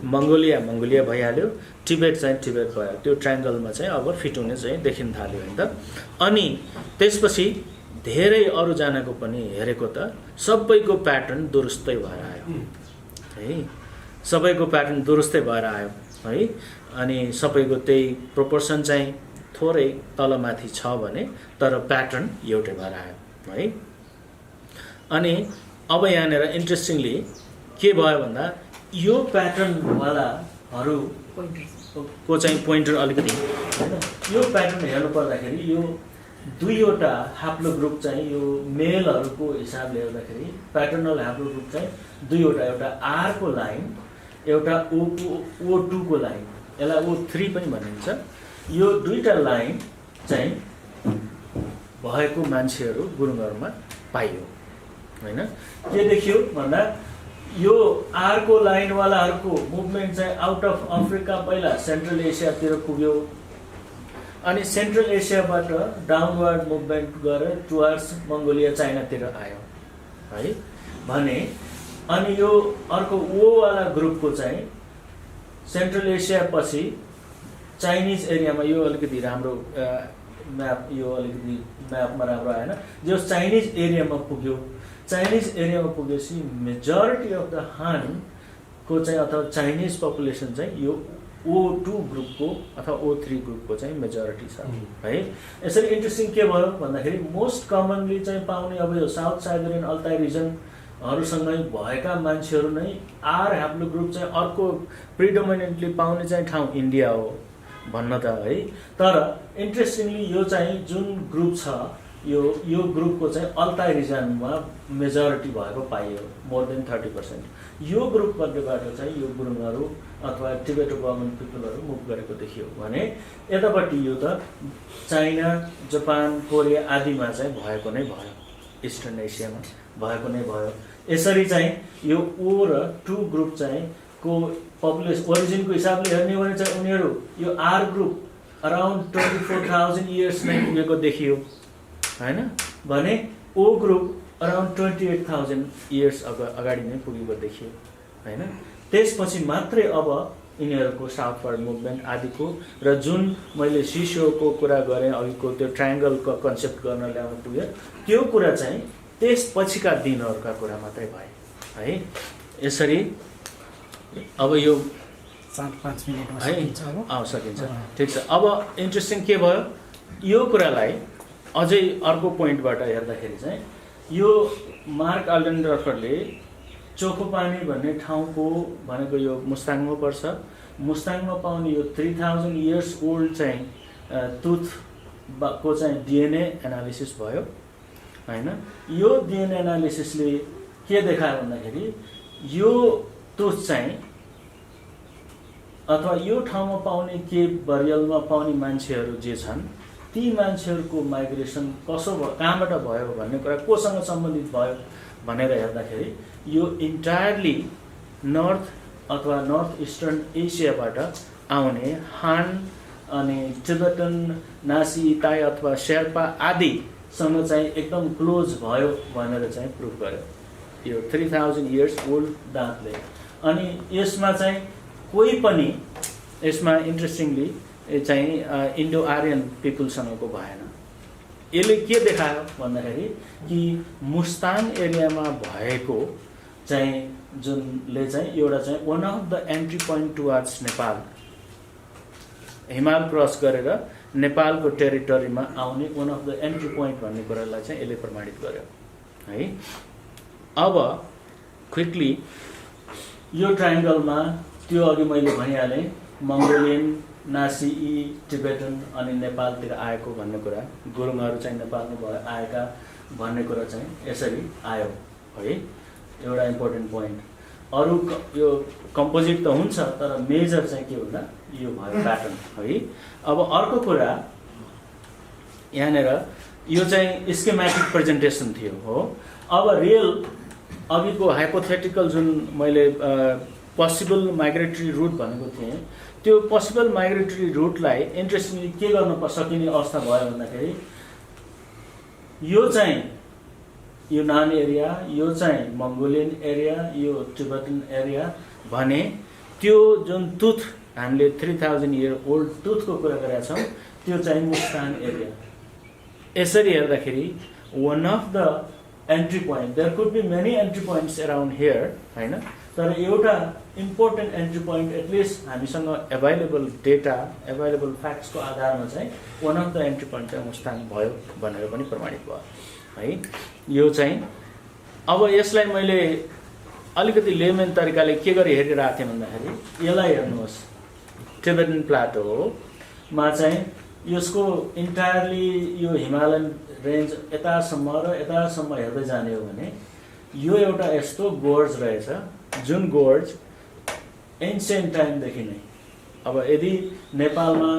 मङ्गोलिया भइहाल्यो, टिबेट चाहिँ टिबेट भयो। त्यो ट्रायङ्गलमा चाहिँ अब फिट हुने चाहिँ देखिन थाल्यो होइन त। अनि त्यसपछि धेरै अरूजनाको पनि हेरेको त सबैको प्याटर्न दुरुस्तै भएर आयो है। सबैको प्याटर्न दुरुस्तै भएर आयो है। अनि सबैको त्यही प्रोपोर्सन चाहिँ थोरै तलमाथि छ भने तर प्याटर्न एउटै भएर आयो है। अनि अब यहाँनिर इन्ट्रेस्टिङली के भयो भन्दा यो प्याटर्नवालाहरू को चाहिँ पोइन्टर अलिकति होइन, यो प्याटर्न हेर्नु पर्दाखेरि यो दुईवटा ह्याप्लो ग्रुप चाहिँ यो मेलहरूको हिसाबले हेर्दाखेरि प्याटर्नल ह्याप्लो ग्रुप चाहिँ दुईवटा, एउटा आरको लाइन एउटा O2को लाइन, यसलाई O3 पनि भनिन्छ। यो दुईटा लाइन चाहिँ भएको मान्छेहरू गुरुङहरूमा पाइयो होइन। के देखियो भन्दा यो आरको लाइनवालाहरूको मुभमेन्ट चाहिँ आउट अफ अफ्रिका पहिला सेन्ट्रल एसियातिर पुग्यो, अनि सेन्ट्रल एसियाबाट डाउनवर्ड मुभमेन्ट गरेर टुवर्ड्स मङ्गोलिया चाइनातिर आयो है भने, अनि यो अर्को ओवाला ग्रुपको चाहिँ सेन्ट्रल एसिया पछि चाइनिज एरियामा, यो अलिकति राम्रो म्याप, यो अलिकति म्यापमा राम्रो आएन, जो चाइनिज एरियामा पुग्यो। चाइनिज एरियामा पुगेपछि मेजोरिटी अफ द हानको चाहिँ अथवा चाइनिज पपुलेसन चाहिँ यो O2 ग्रुपको अथवा O3 ग्रुपको चाहिँ मेजोरिटी छ है। यसरी इन्ट्रेस्टिङ के भयो भन्दाखेरि मोस्ट कमनली चाहिँ पाउने अब यो साउथ साइबेरियन अल्ताई रिजनहरूसँगै भएका मान्छेहरू नै आर ह्याप्लो ग्रुप चाहिँ अर्को प्रिडोमिनेन्टली पाउने चाहिँ ठाउँ इन्डिया हो भन्न त है। तर इन्ट्रेस्टिङली यो चाहिँ जुन ग्रुप छ यो ग्रुपको चाहिँ अल्ताई रिजनमा मेजोरिटी भएको पाइयो, मोर देन 30%। यो ग्रुपबाट चाहिँ यो गुरुङहरू अथवा टिबेटो बर्मन पिपलहरू मुभ गरेको देखियो भने यतापट्टि यो त चाइना, जापान, कोरिया आदिमा चाहिँ भएको नै भयो, इस्टर्न एसियामा भएको नै भयो। यसरी चाहिँ यो O र 2 ग्रुप चाहिँ को पपुलेसन ओरिजिनको हिसाबले हेर्ने भने चाहिँ उनीहरू यो आर ग्रुप अराउन्ड 24,000 इयर्स नै पुगेको देखियो होइन भने O ग्रुप अराउन्ड 28,000 इयर्स अगाडि नै पुगेको देखियो होइन। त्यसपछि मात्रै अब यिनीहरूको साउथवर्ड मुभमेन्ट आदिको र जुन मैले सिसिओको कुरा गरेँ अघिको त्यो ट्रायङ्गलको कन्सेप्ट गर्न ल्याउनु पुग्यो, त्यो कुरा चाहिँ त्यसपछिका दिनहरूका कुरा मात्रै भए है। यसरी अब यो 7-5 मिनेटमा है सकिन्छ, ठिक छ। अब इन्ट्रेस्टिङ के भयो, यो कुरालाई अझै अर्को पोइन्टबाट हेर्दाखेरि चाहिँ यो मार्क आल्डेनडर्फरले चोखो पानी भन्ने ठाउँको भनेको यो मुस्ताङमा पर्छ, मुस्ताङमा पाउने यो 3000 इयर्स ओल्ड चाहिँ टुथको चाहिँ डिएनए एनालिसिस भयो होइन। यो डिएनए एनालिसिसले के देखायो भन्दाखेरि यो टुथ चाहिँ अथवा यो ठाउँमा पाउने केप बरियलमा पाउने मान्छेहरू जे छन् ती मान्छेहरूको माइग्रेसन कसो भयो, कहाँबाट भयो भन्ने कुरा कोसँग सम्बन्धित भयो भनेर हेर्दाखेरि यो इन्टायरली नर्थ अथवा नर्थ इस्टर्न एसियाबाट आउने हान अनि टिबेटन, नासी, ताई अथवा शेर्पा आदिसँग चाहिँ एकदम क्लोज भयो भनेर चाहिँ प्रुभ गर्यो यो 3000 इयर्स ओल्ड दाँतले। अनि यसमा चाहिँ कोही पनि यसमा इन्ट्रेस्टिङली चाहिँ इन्डो आर्यन पिपुलसँगको भएन। यसले के देखायो भन्दाखेरि कि मुस्ताङ एरियामा भएको चाहिँ जुनले चाहिँ एउटा चाहिँ one of the entry point towards Nepal, हिमाल क्रस गरेर नेपालको टेरिटोरीमा आउने one of the entry point भन्ने कुरालाई चाहिँ यसले प्रमाणित गर्यो है। अब क्विकली यो ट्रायङ्गलमा त्यो अघि मैले भनिहालेँ मङ्गोलियन, नासिई, टिबेटन अनि नेपालतिर आएको भन्ने कुरा, गुरुङहरू चाहिँ नेपालमा आएका भन्ने कुरा चाहिँ यसरी आयो है। एउटा इम्पोर्टेन्ट पोइन्ट, अरू यो कम्पोजिट त हुन्छ तर मेजर चाहिँ के भन्दा यो भयो प्याटर्न है। अब अर्को कुरा यहाँनिर यो चाहिँ स्केमेटिक प्रेजेन्टेसन थियो हो। अब रियल अघिको हाइपोथेटिकल जुन मैले पोसिबल माइग्रेटरी रुट भनेको थिएँ, त्यो पोसिबल माइग्रेटरी रुटलाई इन्ट्रेस्टिङली के गर्न सकिने अवस्था भयो भन्दाखेरि यो चाहिँ युनान एरिया, यो चाहिँ मङ्गोलियन एरिया, यो टिबेटन एरिया भने त्यो जुन टुथ हामीले 3000 इयर ओल्ड टुथको कुरा गरेका छौँ त्यो चाहिँ मुस्ताङ एरिया। यसरी हेर्दाखेरि one of the entry point, there could be many entry points around here होइन, तर एउटा इम्पोर्टेन्ट एन्ट्री पोइन्ट एटलिस्ट हामीसँग एभाइलेबल डेटा एभाइलेबल फ्याक्ट्सको आधारमा चाहिँ one of the entry point चाहिँ मुस्ताङ भयो भनेर पनि प्रमाणित भयो है। यो चाहिँ अब यसलाई मैले अलिकति लेमेन तरिकाले के गरी हेरिरहेको थिएँ भन्दाखेरि यसलाई हेर्नुहोस्, टिबेटन प्लाटोमा चाहिँ यसको इन्टायरली यो हिमालयन रेन्ज यतासम्म र यतासम्म हेर्दै जाने हो भने यो एउटा यस्तो गोर्ज रहेछ जुन गोर्ज एन्सियन्ट टाइमदेखि नै, अब यदि नेपालमा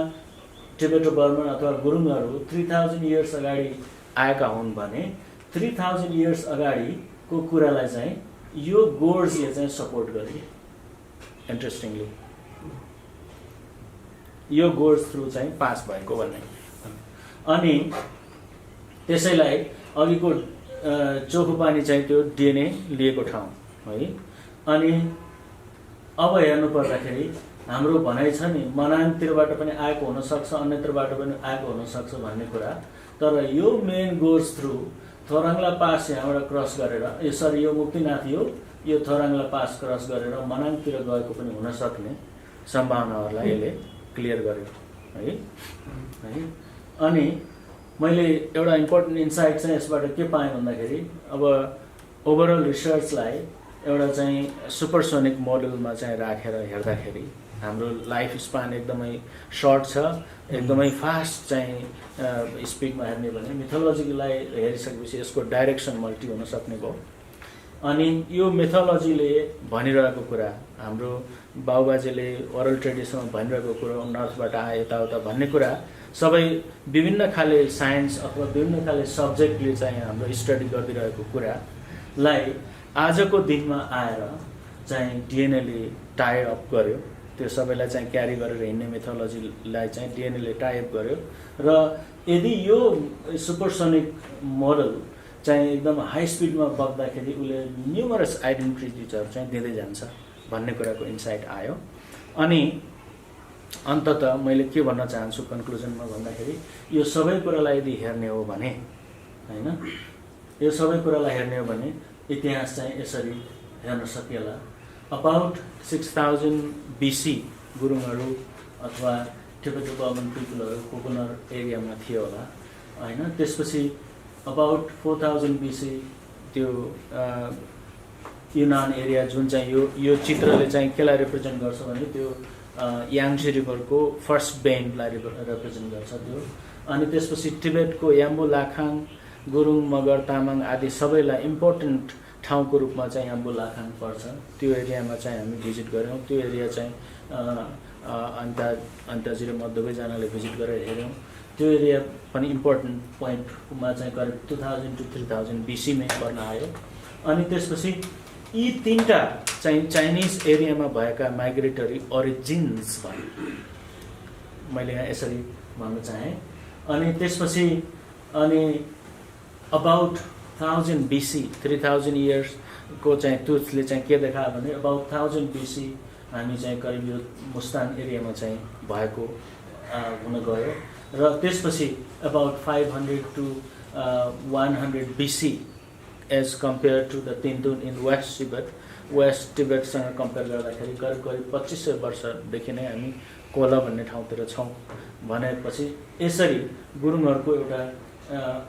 टिबेटो बर्मन अथवा गुरुङहरू 3000 इयर्स अगाडि आएका हुन् भने 3000 इयर्स अगाडिको कुरालाई चाहिँ यो गोर्जले चाहिँ सपोर्ट गरे। इन्ट्रेस्टिङली यो गोर्ज थ्रु चाहिँ पास भएको भन्ने, अनि त्यसैलाई अघिको चोखो पानी चाहिँ त्यो डिएनए लिएको ठाउँ है। अनि अब हेर्नु पर्दाखेरि हाम्रो भनाइ छ नि मनाङतिरबाट पनि आएको हुनसक्छ अन्यत्रबाट पनि आएको हुनसक्छ भन्ने कुरा, तर यो मेन गोर्ज थ्रु थोराङला पास यहाँबाट क्रस गरेर सरी यो मुक्तिनाथ यो थोराङला पास क्रस गरेर मनाङतिर गएको पनि हुनसक्ने सम्भावनाहरूलाई यसले क्लियर गर्यो है। अनि मैले एउटा इम्पोर्टेन्ट इन्साइट चाहिँ यसबाट के पाएँ भन्दाखेरि अब ओभरअल रिसर्चलाई एउटा चाहिँ सुपरसोनिक मोडलमा चाहिँ राखेर हेर्दाखेरि हाम्रो लाइफ स्पान एकदमै सर्ट छ, एकदमै फास्ट चाहिँ स्पिडमा हेर्ने भने मिथोलोजीलाई हेरिसकेपछि यसको डाइरेक्सन मल्टी हुन सक्ने भयो। अनि यो मेथोलोजीले भनिरहेको कुरा हाम्रो बाबुबाजेले ओरल ट्रेडिसनमा भनिरहेको कुरा नर्थबाट आए यताउता भन्ने कुरा सबै विभिन्न खाले साइन्स अथवा विभिन्न खाले सब्जेक्टले चाहिँ हाम्रो स्टडी गरिदिरहेको कुरालाई आजको दिनमा आएर चाहिँ डिएनएले टाई अप गर्यो, त्यो सबैलाई चाहिँ क्यारी गरेर हिँड्ने मेथोलोजीलाई चाहिँ डिएनएले टाई अप गर्यो र यदि यो सुपरसोनिक मोडल चाहिँ एकदम हाई स्पिडमा बग्दाखेरि उसले न्युमरस आइडेन्टिटिजहरू चाहिँ दिँदै जान्छ भन्ने कुराको इन्साइट आयो। अनि अन्ततः मैले के भन्न चाहन्छु कन्क्लुजनमा भन्दाखेरि यो सबै कुरालाई यदि हेर्ने हो भने होइन, यो सबै कुरालाई हेर्ने हो भने इतिहास चाहिँ यसरी हेर्न सकिएला। अबाउट 6000 BC गुरुङहरू अथवा टिबेटो बर्मन पिपलहरू कोकोनर एरियामा थियो होला होइन। त्यसपछि अबाउट 4000 BC त्यो युनान एरिया जुन चाहिँ यो चित्रले चाहिँ केलाई रिप्रेजेन्ट गर्छ भने त्यो याङ्सी रिभरको फर्स्ट बेन्डलाई रिप्रेजेन्ट गर्छ त्यो। अनि त्यसपछि टिबेटको याम्बु लाखाङ गुरुङ मगर तामाङ आदि सबैलाई इम्पोर्टेन्ट ठाउँको रूपमा चाहिँ याम्बु लाखाङ पर्छ, त्यो एरियामा चाहिँ हामी भिजिट गऱ्यौँ। त्यो एरिया चाहिँ अन्ताजी र म दुवैजनाले भिजिट गरेर हेऱ्यौँ। त्यो एरिया पनि इम्पोर्टेन्ट पोइन्टमा चाहिँ करिब 2000 to 3000 BC मै पर्न आयो। अनि त्यसपछि यी तीनटा चाहिँ चाइनिज एरियामा भएका माइग्रेटरी ओरिजिन्स भने मैले यहाँ यसरी भन्न चाहेँ। अनि त्यसपछि अनि अबाउट 1000 BC 3000 इयर्सको चाहिँ टुथले चाहिँ के देखायो भने अबाउट 1000 BC हामी चाहिँ करिब यो मुस्ताङ एरियामा चाहिँ भएको हुन गयो। र त्यसपछि about 500 to 100 BC as compare to the तिनतुन इन वेस्ट टिबेटसँग कम्पेयर गर्दाखेरि करिब करिब 2500 वर्षदेखि नै हामी कोला भन्ने ठाउँतिर छौँ भनेपछि यसरी गुरुङहरूको एउटा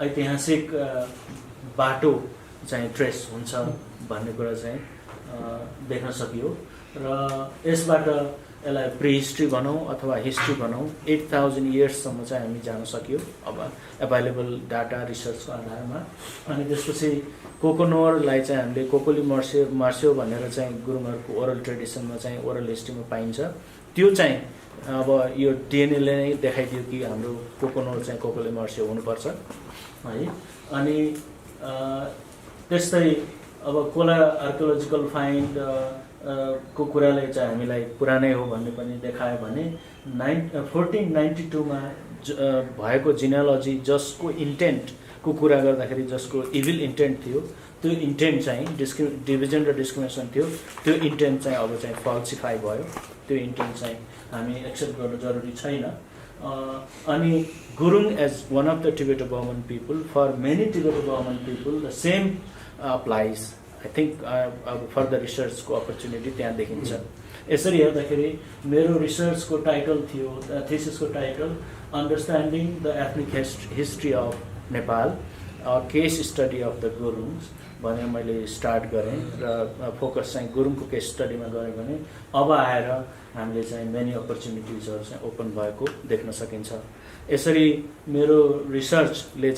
ऐतिहासिक बाटो चाहिँ ट्रेस हुन्छ भन्ने कुरा चाहिँ देख्न सकियो। र यसबाट यसलाई प्रिहिस्ट्री भनौँ अथवा हिस्ट्री भनौँ 8000 इयर्ससम्म चाहिँ हामी जान सक्यो अब एभाइलेबल डाटा रिसर्चको आधारमा। अनि त्यसपछि कोकोनोरलाई चाहिँ हामीले कोकोली मर्स्यो भनेर चाहिँ गुरुङहरूको ओरल ट्रेडिसनमा चाहिँ ओरल हिस्ट्रीमा पाइन्छ। त्यो चाहिँ अब यो डिएनएले नै देखाइदियो कि हाम्रो कोकोनोर चाहिँ कोकोली मर्स्यो हुनुपर्छ है। अनि त्यस्तै अब कोला आर्कियोलोजिकल फाइन्ड को कुराले चाहिँ हामीलाई पुरानै हो भन्ने पनि देखायो भने 1492 मा भएको जिनियोलोजी जसको इन्टेन्टको कुरा गर्दाखेरि जसको इभिल इन्टेन्ट थियो त्यो इन्टेन्ट चाहिँ डिभिजन र डिस्क्रिमिनेसन थियो, त्यो इन्टेन्ट चाहिँ अब चाहिँ फल्सिफाई भयो। त्यो इन्टेन्ट चाहिँ हामी एक्सेप्ट गर्नु जरुरी छैन। अनि Gurung as one of the Tibeto Burman people for many Tibeto Burman people the same applies I think अब फर्दर रिसर्चको अपर्च्युनिटी त्यहाँ देखिन्छ। यसरी हेर्दाखेरि मेरो रिसर्चको टाइटल थियो, थिसिसको title understanding the ethnic history of Nepal, case study of the Gurungs भनेर मैले स्टार्ट गरेँ र फोकस चाहिँ गुरुङको केस स्टडीमा गरेँ भने अब आएर हामीले चाहिँ मेनी अपर्च्युनिटिजहरू चाहिँ ओपन भएको देख्न सकिन्छ। यसरी मेरो रिसर्चले